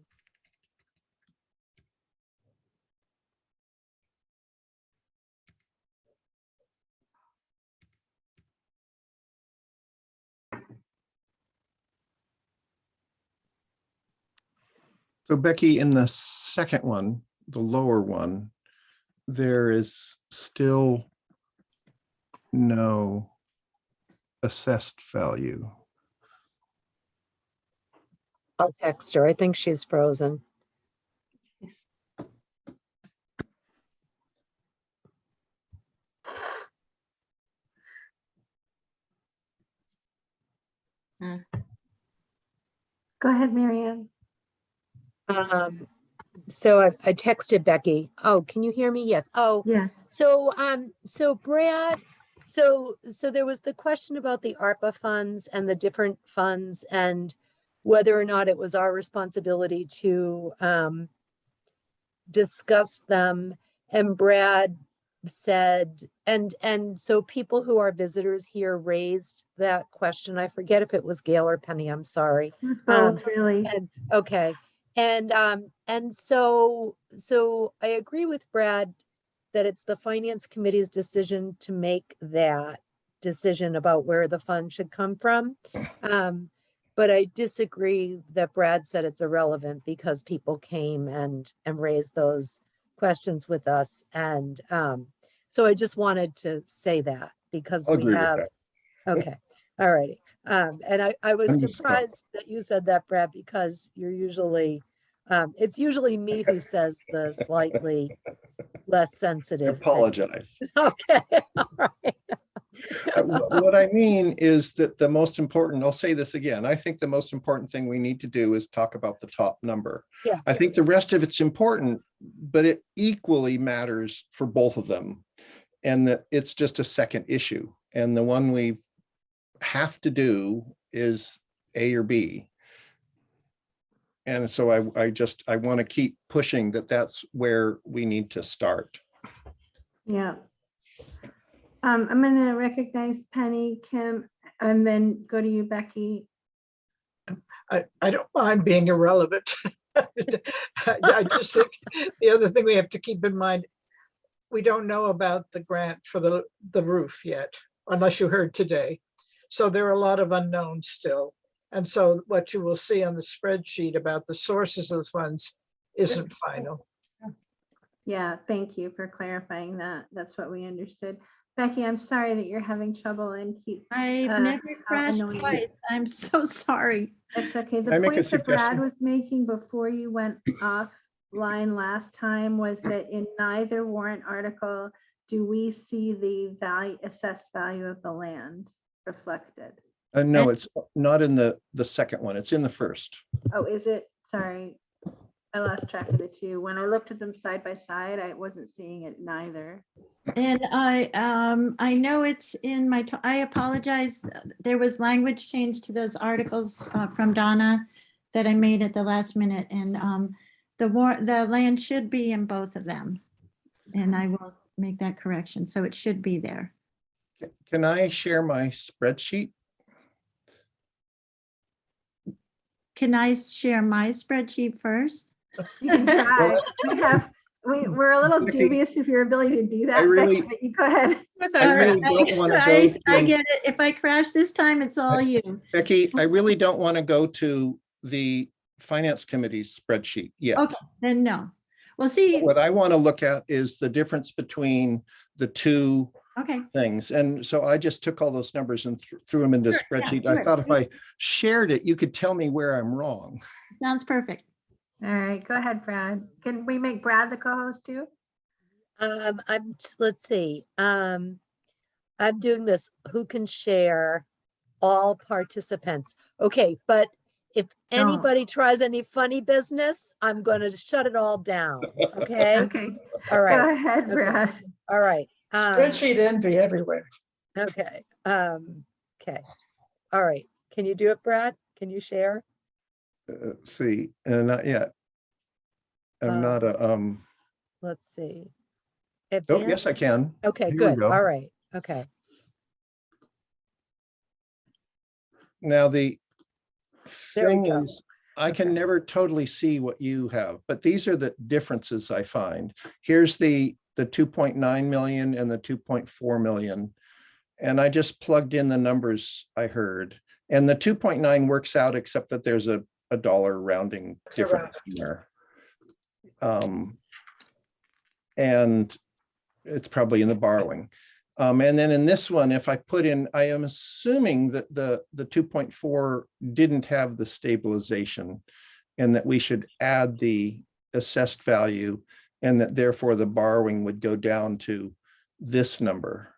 So Becky, in the second one, the lower one, there is still no assessed value. I'll text her. I think she's frozen. go ahead, Marianne. So I texted Becky. Oh, can you hear me? Yes. Oh, Yes. so Brad, so there was the question about the ARPA funds and the different funds and whether or not it was our responsibility to discuss them. And Brad said, and so people who are visitors here raised that question. I forget if it was Gail or Penny. I'm sorry. It was both, really. And okay. And so I agree with Brad that it's the finance committee's decision to make that decision about where the fund should come from. But I disagree that Brad said it's irrelevant because people came and raised those questions with us. And so I just wanted to say that because I'll we agree with have, that. okay, all righty. And I was Understood. surprised that you said that, Brad, because you're usually, it's usually me who says the slightly less I sensitive things. apologize. Okay, all right. What I mean is that the most important, I'll say this again, I think the most important thing we need to do is talk about the top number. Yeah. I think the rest of it's important, but it equally matters for both of them. And that it's just a second issue. And the one we have to do is A or B. And so I want to keep pushing that that's where we need to start. Yeah. I'm going to recognize Penny, Kim, and then go to you, Becky. I don't mind being irrelevant. I just think the other thing we have to keep in mind, we don't know about the grant for the roof yet, unless you heard today. So there are a lot of unknowns still. And so what you will see on the spreadsheet about the sources of the funds isn't final. Yeah, thank you for clarifying that. That's what we understood. Becky, I'm sorry that you're having trouble and keep. I've never crashed annoying. twice. I'm so sorry. That's okay. Can I The make a point that Brad suggestion? was making before you went offline last time was that in neither warrant article do we see the assessed value of the land reflected. No, it's not in the second one. It's in the first. Oh, is it? Sorry. I lost track of the two. When I looked at them side by side, I wasn't seeing it neither. And I know it's in my, I apologize. There was language change to those articles from Donna that I made at the last minute, and the land should be in both of them. And I will make that correction. So it should be there. Can I share my spreadsheet? Can I share my spreadsheet first? You can try. We're a little Becky, dubious of your ability to do that. I really- Becky, but you go ahead. I really don't want to go I to, get it. If I crash this time, it's all you. Becky, I really don't want to go to the finance committee's spreadsheet yet. Okay, then no. Well, see, What I want to look at is the difference between the two okay, things. And so I just took all those numbers and threw them into a Sure, yeah, spreadsheet. I sure. thought if I shared it, you could tell me where I'm wrong. sounds perfect. All right, go ahead, Brad. Can we make Brad the co-host too? Let's see. I'm doing this. Who can share? All participants. Okay, but if Don't. anybody tries any funny business, I'm going to shut it all down. Okay. Okay, All go right. ahead, Okay. Brad. All right. Spreadsheet envy everywhere. Okay. Okay. All right. Can you do it, Brad? Can you share? See, not yet. I'm not a, Let's see. oh, yes, I Advanced? can. Okay, Here we good. go. All right. Okay. Now, the There you thing go. is, I can never totally see what you have, but these are the differences I find. Here's the 2.9 million and the 2.4 million. And I just plugged in the numbers I heard. And the 2.9 works out, except that there's a dollar rounding It's a difference in there. And it's probably in the borrowing. And then in this one, if I put in, I am assuming that the 2.4 didn't have the stabilization, and that we should add the assessed value, and that therefore the borrowing would go down to this number.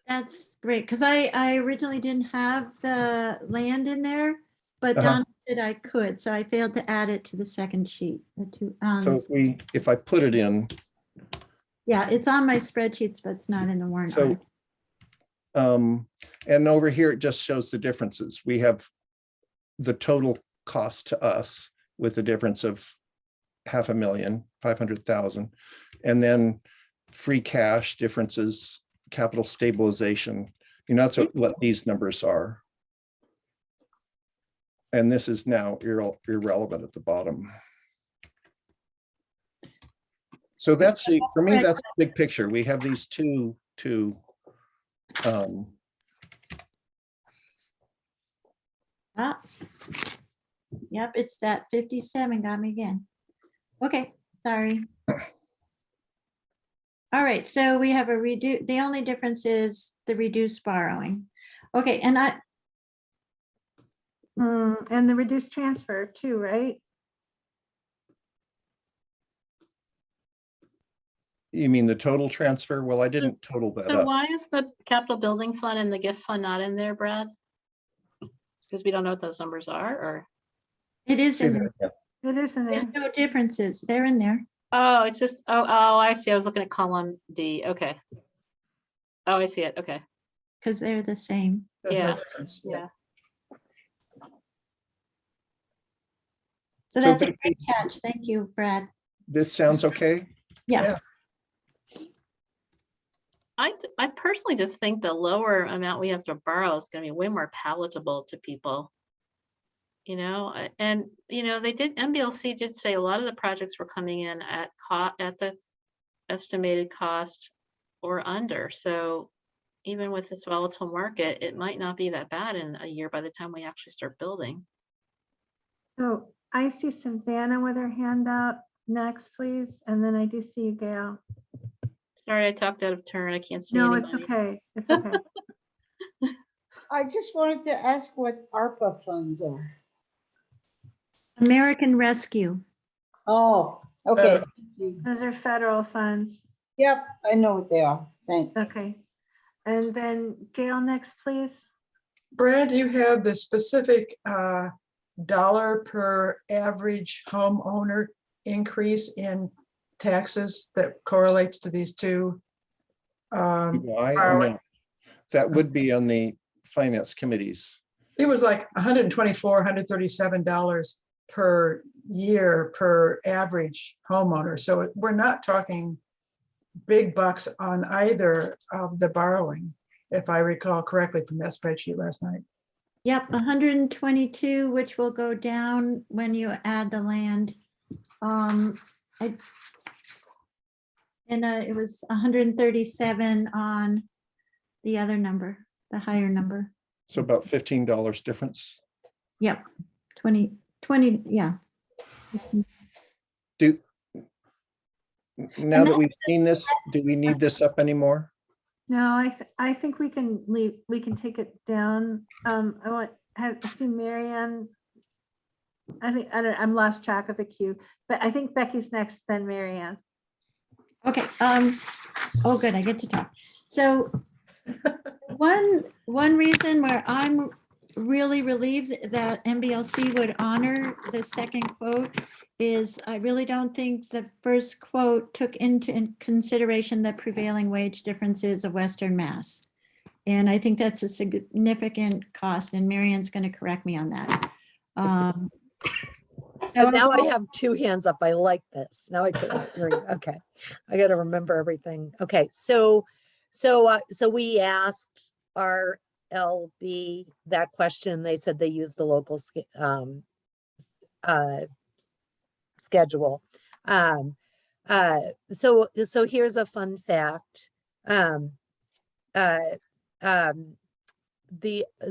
That's great, because I originally didn't have the land in there, but Uh-huh. Don said I could, so I failed to add it to the second sheet. So if I put it in, Yeah, it's on my spreadsheets, but it's not in the warrant. so, article. and over here, it just shows the differences. We have the total cost to us with the difference of $500,000, and then free cash differences, capital stabilization. You know, that's what these numbers are. And this is now irrelevant at the bottom. So that's for me, that's the big picture. We have these two Ah. Yep, it's that 57 got me again. Okay, sorry. All right, so we have the only difference is the reduced borrowing. Okay, and And the reduced transfer too, right? You mean the total transfer? Well, I didn't total that So up. why is the capital building fund and the gift fund not in there, Brad? Because we don't know what those numbers are, or? It is in there. It is in There's there. no differences. They're in there. Oh, it's just, oh, I see. I was looking at column D. Okay. Oh, I see it. Okay. Because they're the same. There's no Yeah, difference. yeah. So So that's a Becky- great catch. Thank you, Brad. This sounds okay? Yeah. I personally just think the lower amount we have to borrow is gonna be way more palatable to people. You know, and, you know, MBLC did say a lot of the projects were coming in at the estimated cost or under. So even with this volatile market, it might not be that bad in a year by the time we actually start building. So I see Savannah with her hand up next, please. And then I do see you, Gail. Sorry, I talked out of turn. I can't see No, anybody. it's okay. It's okay. I just wanted to ask what ARPA funds are. American Rescue. Oh, okay. Those are federal funds. Yep, I know what they are. Thanks. Okay. And then Gail next, please. Brad, you have the specific dollar per average homeowner increase in taxes that correlates to these two. Why? borrowing. No. That would be on the finance committees. It was like $124, $137 per year per average homeowner. So we're not talking big bucks on either of the borrowing, if I recall correctly from that spreadsheet last night. Yep, 122, which will go down when you add the land. It was 137 on the other number, the higher number. So about $15 difference. Yep, 20, yeah. Now that we've seen this, do we need this up anymore? No, I think we can leave, we can take it down. I see Marianne. I'm lost track of the queue, but I think Becky's next, then Marianne. Okay, oh, good, I get to talk. So one reason where I'm really relieved that MBLC would honor the second quote is I really don't think the first quote took into consideration the prevailing wage differences of Western Mass. And I think that's a significant cost, and Marianne's going to correct me on that. And now I have two hands up. I like this. Now I couldn't hear you. Okay. I got to remember everything. Okay. So we asked our LB that question. They said they used the local schedule. So here's a fun fact. The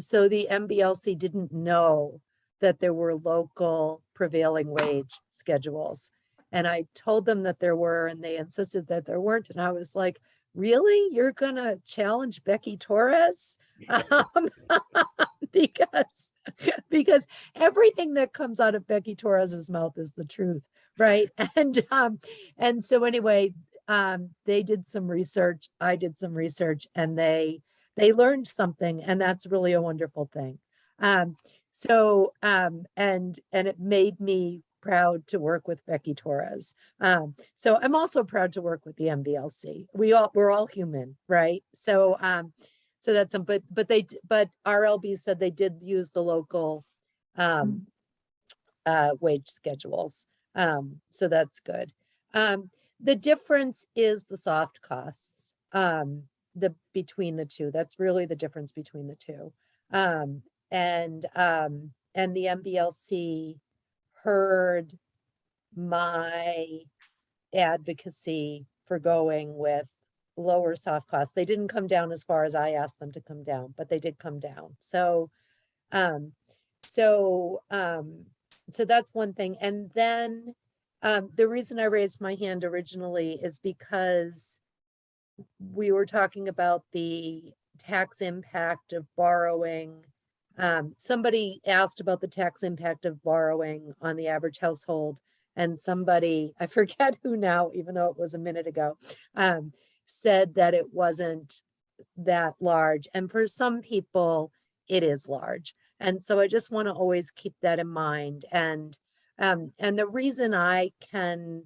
MBLC didn't know that there were local prevailing wage schedules. And I told them that there were, and they insisted that there weren't. And I was like, really? You're gonna challenge Becky Torres? Because everything that comes out of Becky Torres's mouth is the truth, right? And so anyway, they did some research, I did some research, and they learned something, and that's really a wonderful thing. And it made me proud to work with Becky Torres. So I'm also proud to work with the MBLC. We're all human, right? So that's some, but RLB said they did use the local wage schedules. So that's good. The difference is the soft costs, between the two. That's really the difference between the two. And the MBLC heard my advocacy for going with lower soft costs. They didn't come down as far as I asked them to come down, but they did come down. So that's one thing. And then the reason I raised my hand originally is because we were talking about the tax impact of borrowing. Somebody asked about the tax impact of borrowing on the average household. And somebody, I forget who now, even though it was a minute ago, said that it wasn't that large. And for some people, it is large. And so I just want to always keep that in mind. And the reason I can,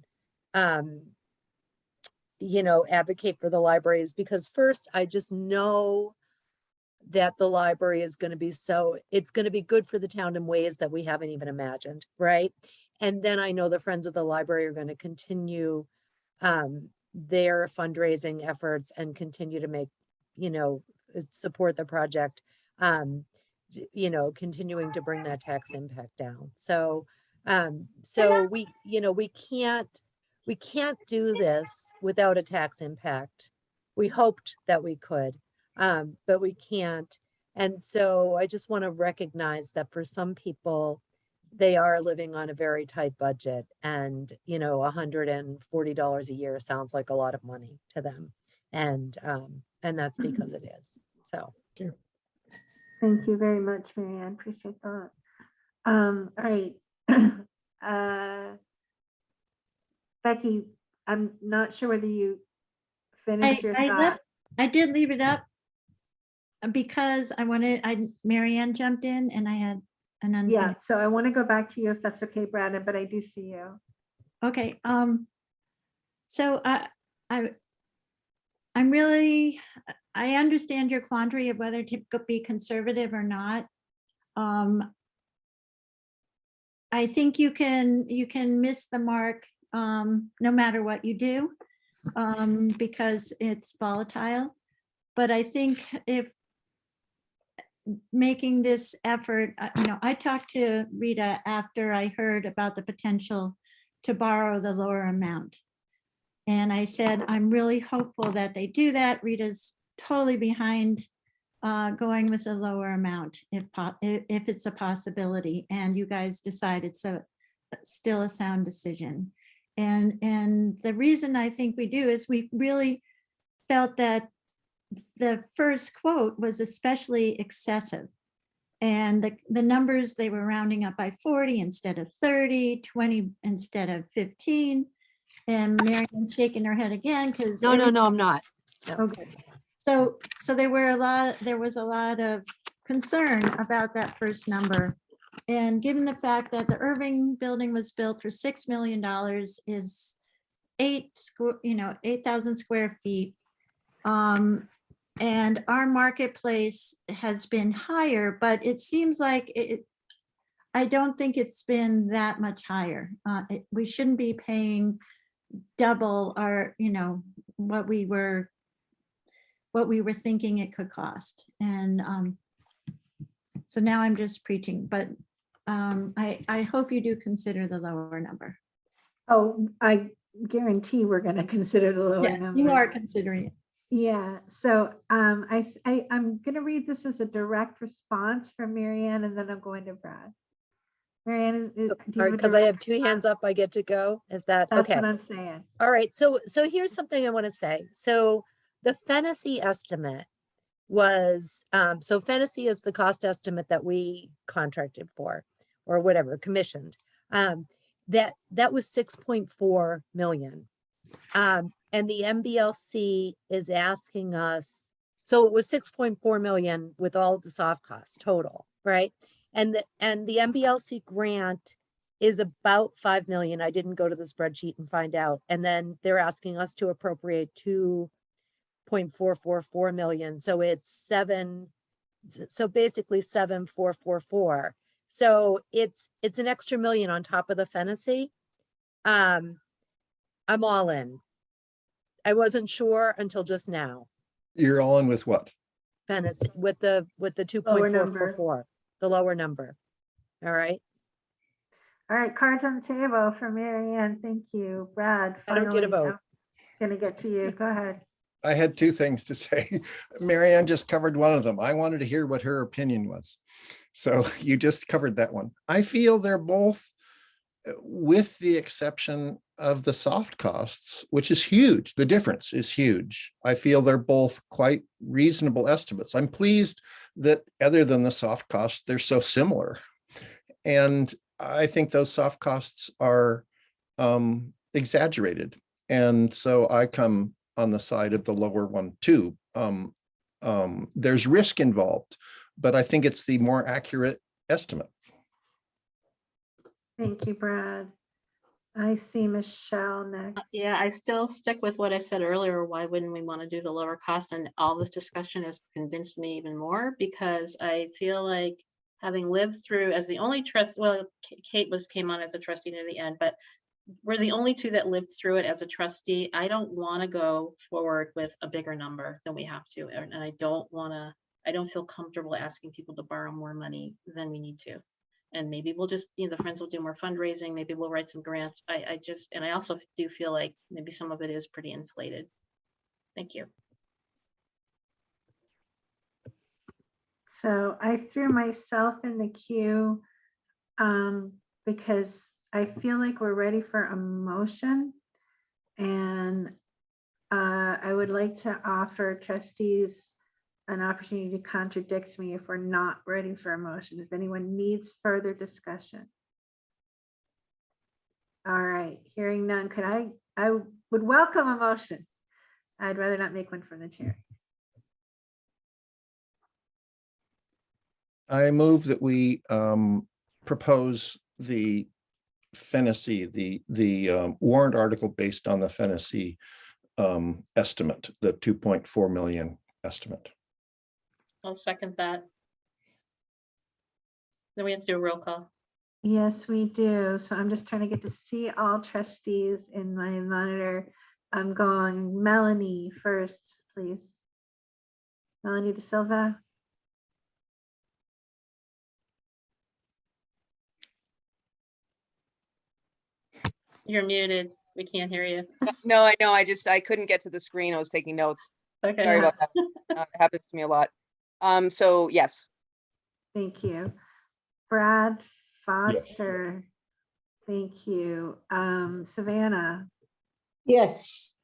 advocate for the library is because first, I just know that the library is going to be it's going to be good for the town in ways that we haven't even imagined, right? And then I know the Friends of the Library are going to continue their fundraising efforts and continue to make, support the project, continuing to bring that tax impact down. So we can't do this without a tax impact. We hoped that we could, but we can't. And so I just want to recognize that for some people, they are living on a very tight budget, and $140 a year sounds like a lot of money to them. And that's because it is. So Thank you very much, Marianne. Appreciate that. All right. Becky, I'm not sure whether you finished your thought. I did leave it up because Marianne jumped in and I had an Yeah, unfinished. so I want to go back to you if that's okay, Brandon, but I do see you. Okay, so I'm really, I understand your quandary of whether to be conservative or not. I think you can miss the mark no matter what you do, because it's volatile. But I think if making this effort, I talked to Rita after I heard about the potential to borrow the lower amount. And I said, I'm really hopeful that they do that. Rita's totally behind going with the lower amount if it's a possibility, and you guys decide it's still a sound decision. And the reason I think we do is we really felt that the first quote was especially excessive. And the numbers, they were rounding up by 40 instead of 30, 20 instead of 15. And Marianne's shaking her head again because no, I'm not. No. Okay. So there was a lot of concern about that first number. And given the fact that the Irving building was built for $6 million, is 8,000 square feet. And our marketplace has been higher, but it seems like I don't think it's been that much higher. We shouldn't be paying double our, what we were thinking it could cost. And so now I'm just preaching, but I hope you do consider the lower number. Oh, I guarantee we're going to consider the lower Yes, number. you are considering it. Yeah, so I'm going to read this as a direct response from Marianne, and then I'll go into Brad. Marianne, Because I have two hands up, I get to go. Is that that's okay? what I'm saying. All right. So here's something I want to say. So the Fennessy estimate was, so Fennessy is the cost estimate that we contracted for, or whatever, commissioned. That was 6.4 million. And the MBLC is asking us, so it was 6.4 million with all the soft costs total, right? And the MBLC grant is about 5 million. I didn't go to the spreadsheet and find out. And then they're asking us to appropriate 2.444 million. So it's basically 7,444. So it's an extra million on top of the Fennessy. I'm all in. I wasn't sure until just now. You're all in with what? Fennessy with the 2.444, the lower number. All right. All right, cards on the table for Marianne. Thank you, Brad. I don't get a vote. I'm gonna get to you. Go ahead. I had two things to say. Marianne just covered one of them. I wanted to hear what her opinion was. So you just covered that one. I feel they're both, with the exception of the soft costs, which is huge. The difference is huge. I feel they're both quite reasonable estimates. I'm pleased that other than the soft costs, they're so similar. And I think those soft costs are exaggerated. And so I come on the side of the lower one too. There's risk involved, but I think it's the more accurate estimate. Thank you, Brad. I see Michelle next. Yeah, I still stick with what I said earlier. Why wouldn't we want to do the lower cost? And all this discussion has convinced me even more, because I feel like, having lived through as the only Kate came on as a trustee near the end, but we're the only two that lived through it as a trustee. I don't want to go forward with a bigger number than we have to. And I don't feel comfortable asking people to borrow more money than we need to. And maybe we'll just, the Friends will do more fundraising. Maybe we'll write some grants. I also do feel like maybe some of it is pretty inflated. Thank you. So I threw myself in the queue because I feel like we're ready for a motion. And I would like to offer trustees an opportunity to contradict me if we're not ready for a motion, if anyone needs further discussion. All right, hearing none, I would welcome a motion. I'd rather not make one from the chair. I move that we propose the Fennessy, the warrant article based on the Fennessy estimate, the 2.4 million estimate. I'll second that. Then we have to do a roll call. Yes, we do. So I'm just trying to get to see all trustees in my monitor. I'm going Melanie first, please. Melanie De Silva. You're muted. We can't hear you. No, I know. I couldn't get to the screen. I was taking notes. Okay. Sorry about that. It happens to me a lot. So yes. Thank you. Brad Foster. Thank you. Savannah. Yes.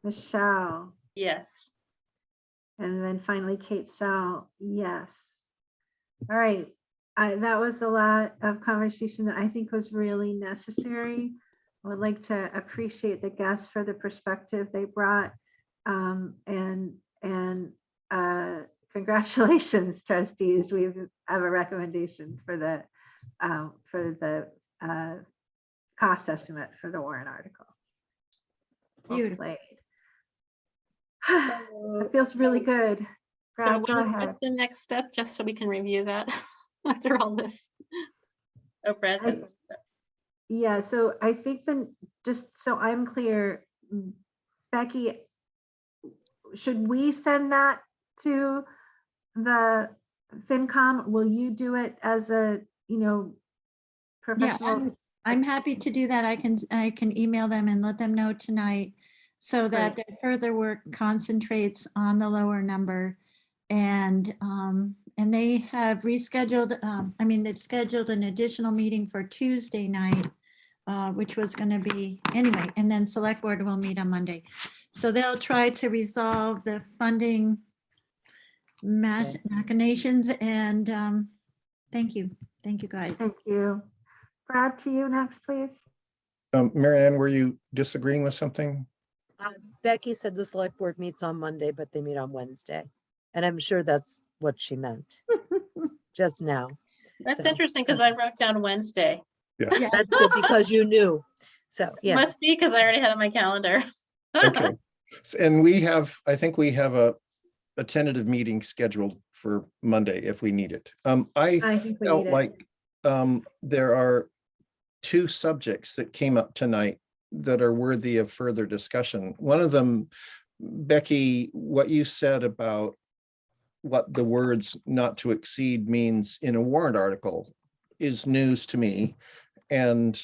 Michelle. Yes. And then finally Kate Sell. Yes. All right. That was a lot of conversation that I think was really necessary. I would like to appreciate the guests for the perspective they brought. And congratulations, trustees. We have a recommendation for the cost estimate for the warrant article. Well played. It feels really good. Brad, go ahead. What's the next step, just so we can review that after all this? Oh, Brad has. Yeah, so I think just so I'm clear, Becky, should we send that to the FinCom? Will you do it as a, professional? Yeah, I'm happy to do that. I can email them and let them know tonight so that their further work concentrates on the lower number. And they have rescheduled, they've scheduled an additional meeting for Tuesday night, which was going to be anyway, and then select board will meet on Monday. So they'll try to resolve the funding machinations, and thank you. Thank you, guys. Thank you. Brad, to you next, please. Marianne, were you disagreeing with something? Becky said the select board meets on Monday, but they meet on Wednesday. And I'm sure that's what she meant just now. That's So, interesting, because I wrote down Wednesday. Yeah. That's good because you knew. So, yeah. Must be because I already had it on my calendar. Okay. And I think we have a tentative meeting scheduled for Monday if we need it. I think we felt need it. like there are two subjects that came up tonight that are worthy of further discussion. One of them, Becky, what you said about what the words "not to exceed" means in a warrant article is news to me. And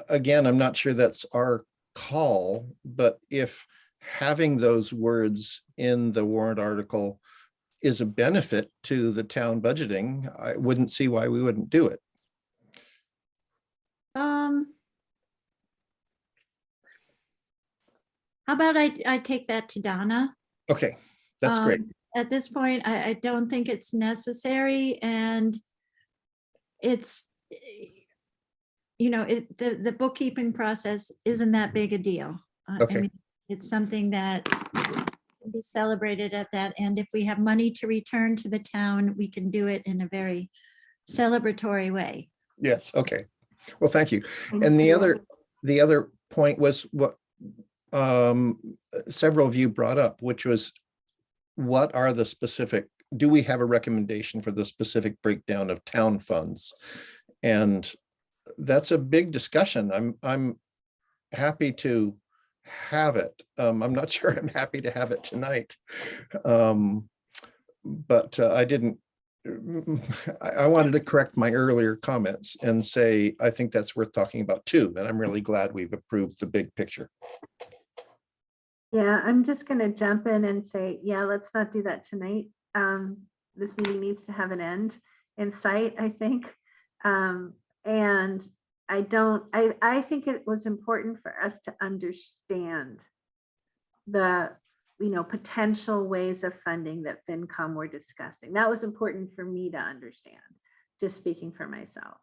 again, I'm not sure that's our call, but if having those words in the warrant article is a benefit to the town budgeting, I wouldn't see why we wouldn't do it. How about I take that to Donna? Okay, that's great. At this point, I don't think it's necessary, and it's, the bookkeeping process isn't that big a deal. I Okay. mean, it's something that can be celebrated at that end. If we have money to return to the town, we can do it in a very celebratory way. Yes, okay. Well, thank you. Thank And you. the other point was what several of you brought up, which was what are the specific, do we have a recommendation for the specific breakdown of town funds? And that's a big discussion. I'm happy to have it. I'm not sure I'm happy to have it tonight. But I didn't, I wanted to correct my earlier comments and say, I think that's worth talking about too. And I'm really glad we've approved the big picture. Yeah, I'm just gonna jump in and say, yeah, let's not do that tonight. This meeting needs to have an end in sight, I think. And I think it was important for us to understand the, potential ways of funding that FinCom were discussing. That was important for me to understand, just speaking for myself.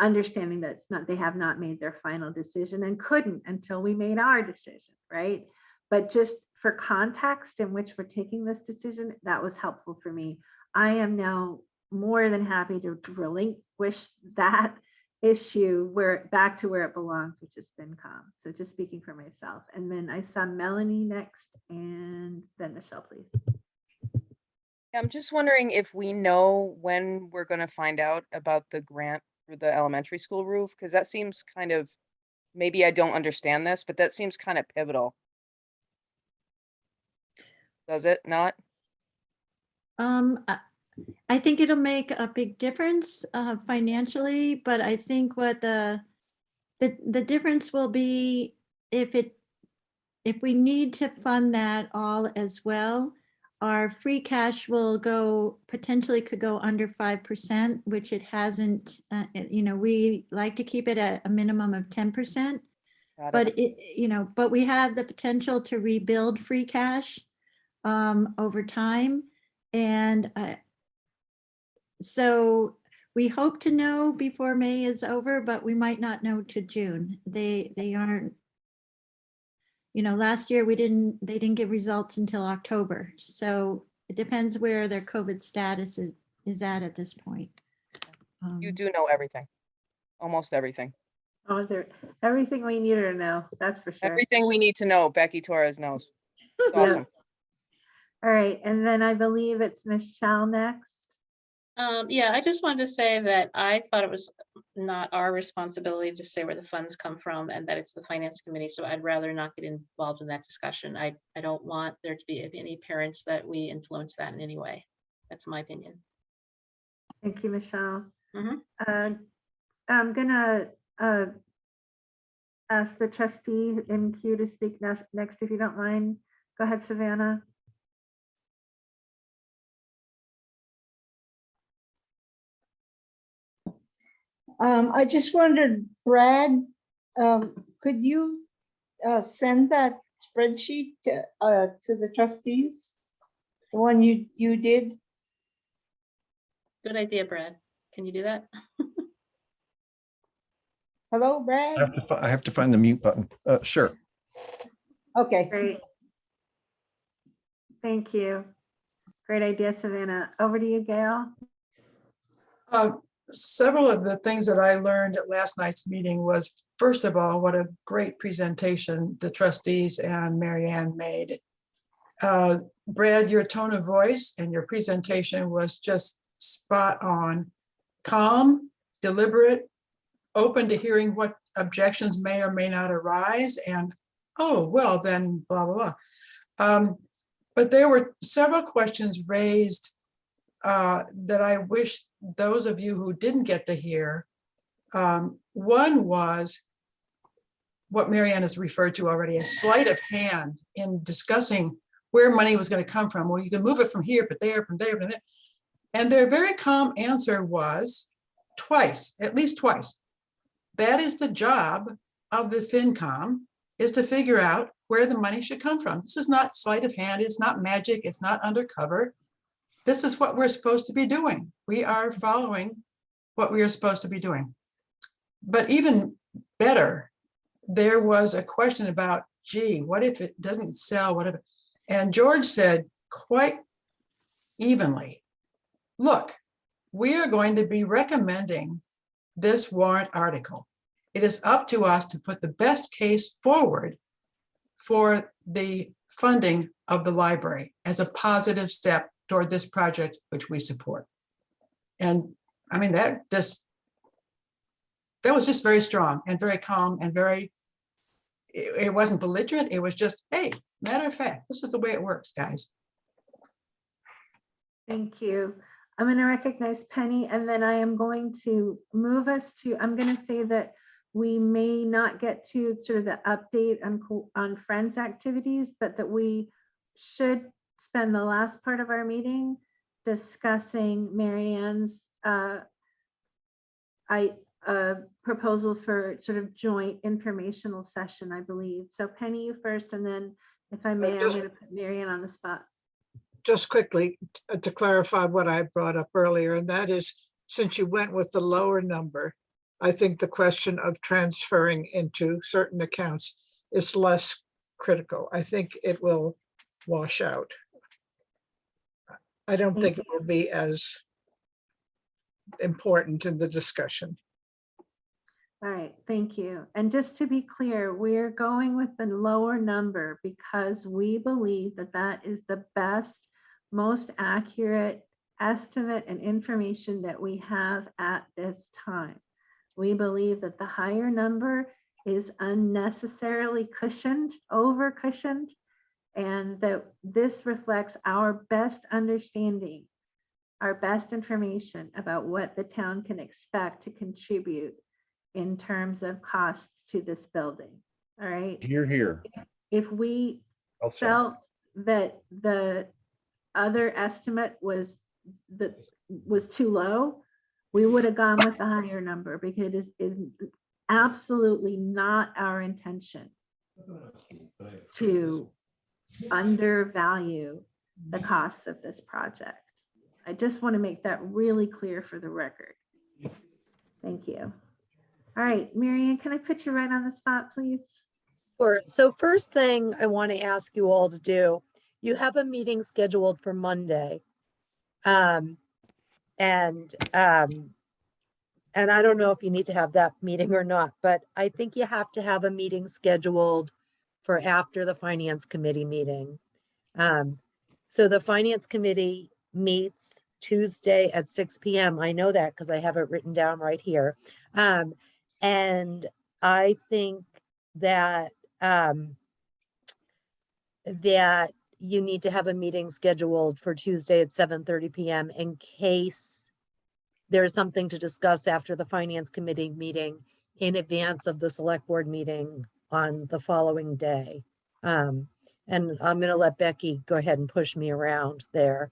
Understanding that they have not made their final decision and couldn't until we made our decision, right? But just for context in which we're taking this decision, that was helpful for me. I am now more than happy to relinquish that issue back to where it belongs, which is FinCom. So just speaking for myself. And then I saw Melanie next, and then Michelle, please. I'm just wondering if we know when we're going to find out about the grant for the elementary school roof, because that seems kind of, maybe I don't understand this, but that seems kind of pivotal. Does it not? I think it'll make a big difference financially, but I think what the difference will be if we need to fund that all as well, our free cash will potentially could go under 5%, which it hasn't. We like to keep it at a minimum of 10%, but but we have the potential to rebuild free cash over time, and so we hope to know before May is over, but we might not know to June. They aren't, last year they didn't give results until October. So it depends where their COVID status is at this point. You do know everything, almost everything. Oh, is there everything we need to know? That's for sure. Everything we need to know, Becky Torres knows. It's Yeah. awesome. All right, and then I believe it's Michelle next. Yeah, I just wanted to say that I thought it was not our responsibility to say where the funds come from and that it's the finance committee. So I'd rather not get involved in that discussion. I don't want there to be any appearance that we influence that in any way. That's my opinion. Thank you, Michelle. Mhm. I'm gonna ask the trustee in queue to speak next, if you don't mind. Go ahead, Savannah. I just wondered, Brad, could you send that spreadsheet to the trustees? The one you did? Good idea, Brad. Can you do that? Hello, Brad? I have to find the mute button. Sure. Okay. Great. Thank you. Great idea, Savannah. Over to you, Gail. Several of the things that I learned at last night's meeting was, first of all, what a great presentation the trustees and Mary Ann made. Brad, your tone of voice and your presentation was just spot on. Calm, deliberate, open to hearing what objections may or may not arise, and oh, well, then blah, blah, blah. But there were several questions raised that I wish those of you who didn't get to hear. One was what Mary Ann has referred to already, a sleight of hand in discussing where money was going to come from. Well, you can move it from here, but there, from there, from there. And their very calm answer was twice, at least twice. That is the job of the FinCom, is to figure out where the money should come from. This is not sleight of hand. It's not magic. It's not undercover. This is what we're supposed to be doing. We are following what we are supposed to be doing. But even better, there was a question about, gee, what if it doesn't sell, whatever? And George said quite evenly, look, we are going to be recommending this warrant article. It is up to us to put the best case forward for the funding of the library as a positive step toward this project, which we support. And I mean, that was just very strong and very calm and very, it wasn't belligerent. It was just, hey, matter of fact, this is the way it works, guys. Thank you. I'm going to recognize Penny, and then I am going to move us to, I'm going to say that we may not get to sort of the update on Friends activities, but that we should spend the last part of our meeting discussing Marianne's proposal for sort of joint informational session, I believe. So Penny, you first, and then if I may, I'm going to put Marianne on the spot. Just quickly to clarify what I brought up earlier, and that is, since you went with the lower number, I think the question of transferring into certain accounts is less critical. I think it will wash out. I don't think it will be as important in the discussion. All right, thank you. And just to be clear, we're going with the lower number because we believe that that is the best, most accurate estimate and information that we have at this time. We believe that the higher number is unnecessarily cushioned, over cushioned, and that this reflects our best understanding, our best information about what the town can expect to contribute in terms of costs to this building. All right. Here. If we Also. felt that the other estimate was too low, we would have gone with the higher number, because it is absolutely not our intention to undervalue the costs of this project. I just want to make that really clear for the record. Thank you. All right, Marianne, can I put you right on the spot, please? Sure. So first thing I want to ask you all to do, you have a meeting scheduled for Monday. And I don't know if you need to have that meeting or not, but I think you have to have a meeting scheduled for after the finance committee meeting. So the finance committee meets Tuesday at 6 p.m. I know that because I have it written down right here. And I think that that you need to have a meeting scheduled for Tuesday at 7:30 p.m. in case there's something to discuss after the finance committee meeting in advance of the select board meeting on the following day. And I'm going to let Becky go ahead and push me around there.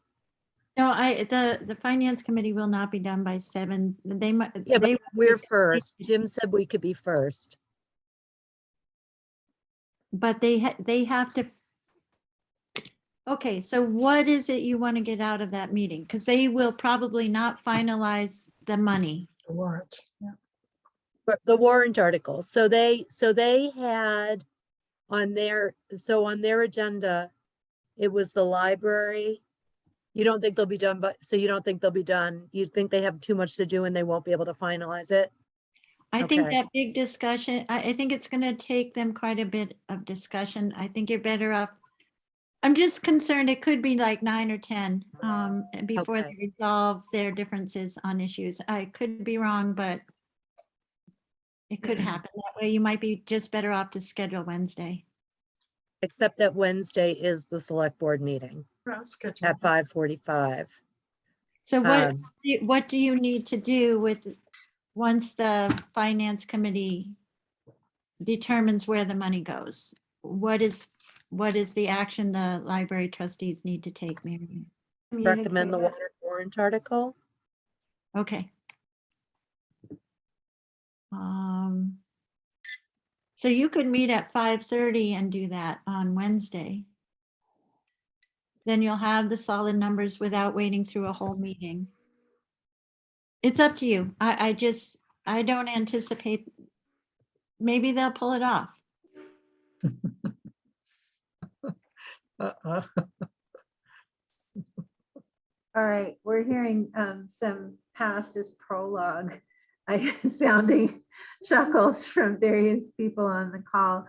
No, the finance committee will not be done by 7. They might. Yeah, but they we're first. Jim said we could be first. But they have to. Okay, so what is it you want to get out of that meeting? Because they will probably not finalize the money. The warrants. Yeah. But the warrant article. So they had on their agenda, it was the library. You don't think they'll be done, so you don't think they'll be done. You think they have too much to do and they won't be able to finalize it? I think Okay. that big discussion, I think it's going to take them quite a bit of discussion. I think you're better off. I'm just concerned it could be like 9 or 10 before Okay. they resolve their differences on issues. I could be wrong, but it could happen that way. You might be just better off to schedule Wednesday. Except that Wednesday is the select board meeting at 5:45. So what do you need to do with, once the finance committee determines where the money goes? What is the action the library trustees need to take, Mary? Recommend the warrant article. Okay. So you could meet at 5:30 and do that on Wednesday. Then you'll have the solid numbers without waiting through a whole meeting. It's up to you. I just, I don't anticipate, maybe they'll pull it off. Uh-uh. All right, we're hearing some past as prologue sounding chuckles from various people on the call.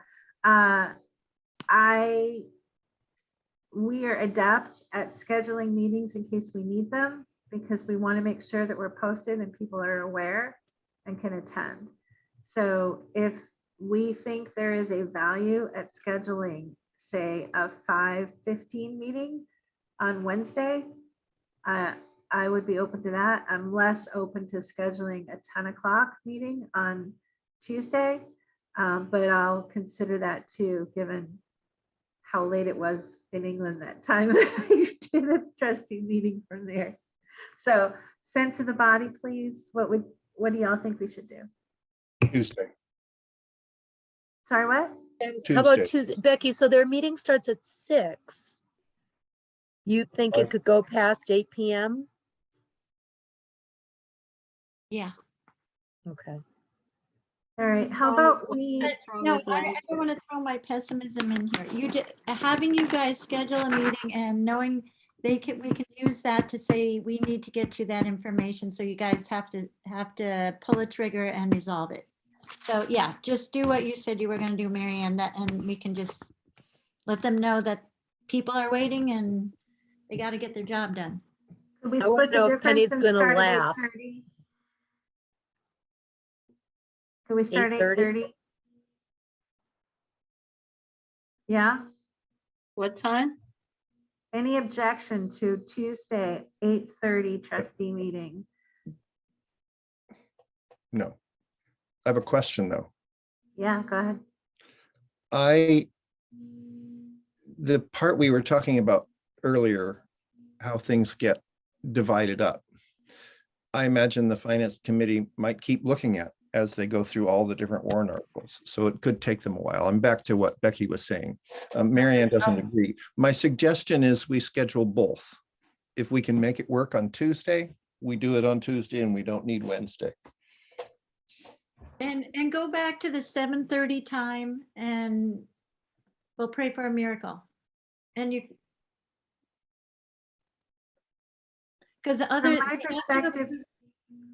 We are adept at scheduling meetings in case we need them, because we want to make sure that we're posted and people are aware and can attend. So if we think there is a value at scheduling, say, a 5:15 meeting on Wednesday, I would be open to that. I'm less open to scheduling a 10 o'clock meeting on Tuesday, but I'll consider that too, given how late it was in England that time that I did a trustee meeting from there. So sense of the body, please. What do y'all think we should do? Tuesday. Sorry, what? And how about Tuesday. Tuesday? Becky, so their meeting starts at 6. You think it could go past 8 PM? Yeah. Okay. All right, how wrong with about what- we, What's wrong No, with I Wednesday? don't want to throw my pessimism in here. You did, having you guys schedule a meeting and knowing we can use that to say, we need to get you that information. So you guys have to pull a trigger and resolve it. So yeah, just do what you said you were gonna do, Mary Ann, and we can just let them know that people are waiting and they got to get their job done. could we I wanna split the know if difference Penny's and gonna start at laugh. 8:30? Can we start at 8:30? 8:30? Yeah, What time? any objection to Tuesday, 8:30 trustee meeting? No. I have a question though. Yeah, go ahead. The part we were talking about earlier, how things get divided up. I imagine the finance committee might keep looking at as they go through all the different warrant articles. So it could take them a while. I'm back to what Becky was saying. Mary Ann doesn't agree. My suggestion is we schedule both. If we can make it work on Tuesday, we do it on Tuesday and we don't need Wednesday. And go back to the 7:30 time and we'll pray for a miracle. And you. Because other. From my they have to perspective, approve-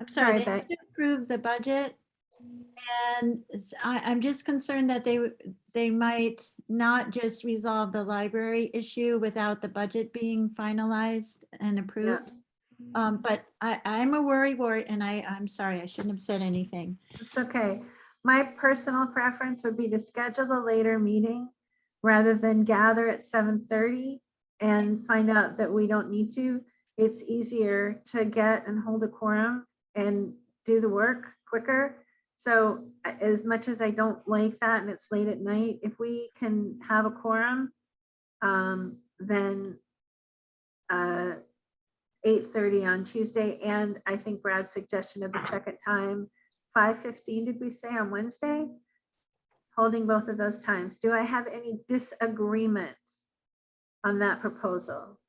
I'm sorry, sorry, they Beck. have to approve the budget. And I'm just concerned that they might not just resolve the library issue without the budget being finalized and approved. But I'm a worry wart and I'm sorry, I shouldn't have said anything. It's okay. My personal preference would be to schedule a later meeting rather than gather at 7:30 and find out that we don't need to. It's easier to get and hold a quorum and do the work quicker. So as much as I don't like that and it's late at night, if we can have a quorum, then 8:30 on Tuesday. And I think Brad's suggestion of the second time, 5:15, did we say on Wednesday? Holding both of those times. Do I have any disagreement on that proposal?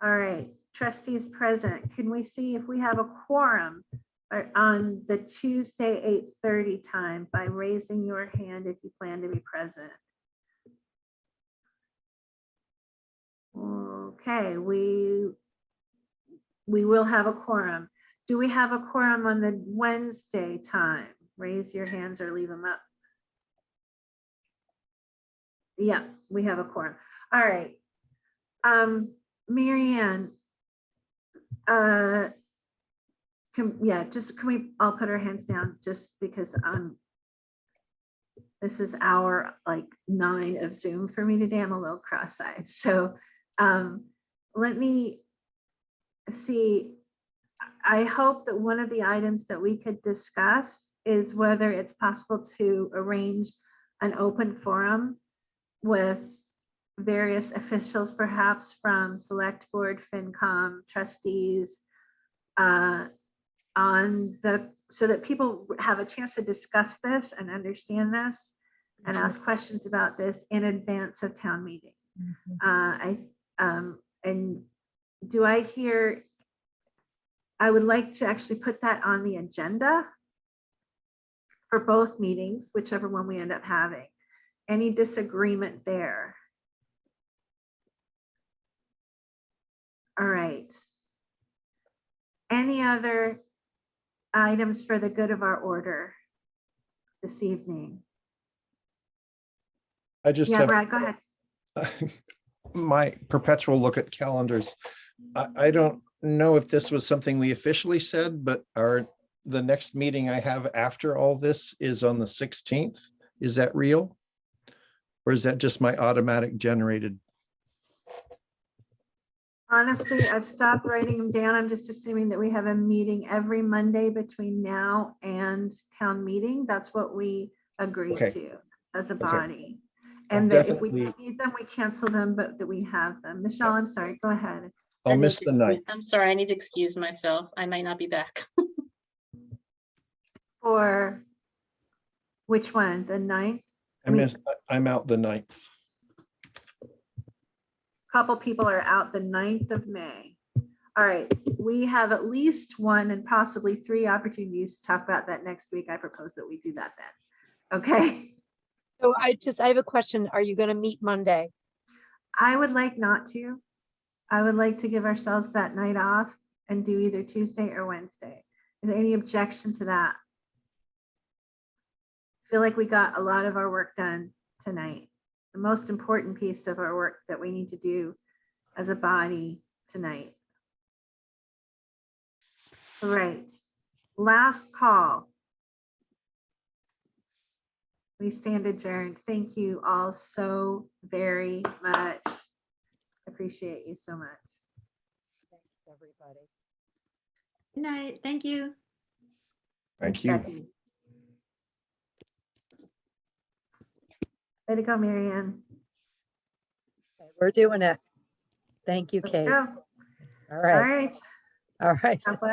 All right, trustees present. Can we see if we have a quorum on the Tuesday 8:30 time by raising your hand if you plan to be present? Okay, we will have a quorum. Do we have a quorum on the Wednesday time? Raise your hands or leave them up. Yeah, we have a quorum. All right. Mary Ann, can we all put our hands down just because this is hour like 9 of Zoom for me today. I'm a little cross-eyed. So let me see. I hope that one of the items that we could discuss is whether it's possible to arrange an open forum with various officials, perhaps from Select Board, FinCom, trustees, so that people have a chance to discuss this and understand this and ask questions about this in advance of town meeting. And do I hear I would like to actually put that on the agenda for both meetings, whichever one we end up having. Any disagreement there? All right. Any other items for the good of our order this evening? I just Yeah, have Brad, go ahead. my perpetual look at calendars. I don't know if this was something we officially said, but the next meeting I have after all this is on the 16th. Is that real? Or is that just my automatic generated? Honestly, I've stopped writing them down. I'm just assuming that we have a meeting every Monday between now and town meeting. That's what we agreed Okay. to as a Okay. body. I'll And that if we definitely- need them, we cancel them, but that we have them. Michelle, I'm sorry, go ahead. I'll I need miss to the excuse- night. I'm sorry, I need to excuse myself. I might not be back. For which one? The 9th? I'm out the 9th. Couple people are out the 9th of May. All right, we have at least one and possibly 3 opportunities to talk about that next week. I propose that we do that then. Okay, So I have a question. Are you going to meet Monday? I would like not to. I would like to give ourselves that night off and do either Tuesday or Wednesday. Is there any objection to that? I feel like we got a lot of our work done tonight. The most important piece of our work that we need to do as a body tonight. All right, last call. We stand adjourned. Thank you all so very much. Appreciate you so much. Thanks, everybody. Good night. Thank you. Thank you. Becky. Way to go, Marianne. Okay, we're doing it. Thank you, Let's Kate. go. All All right. right. All right. God bless.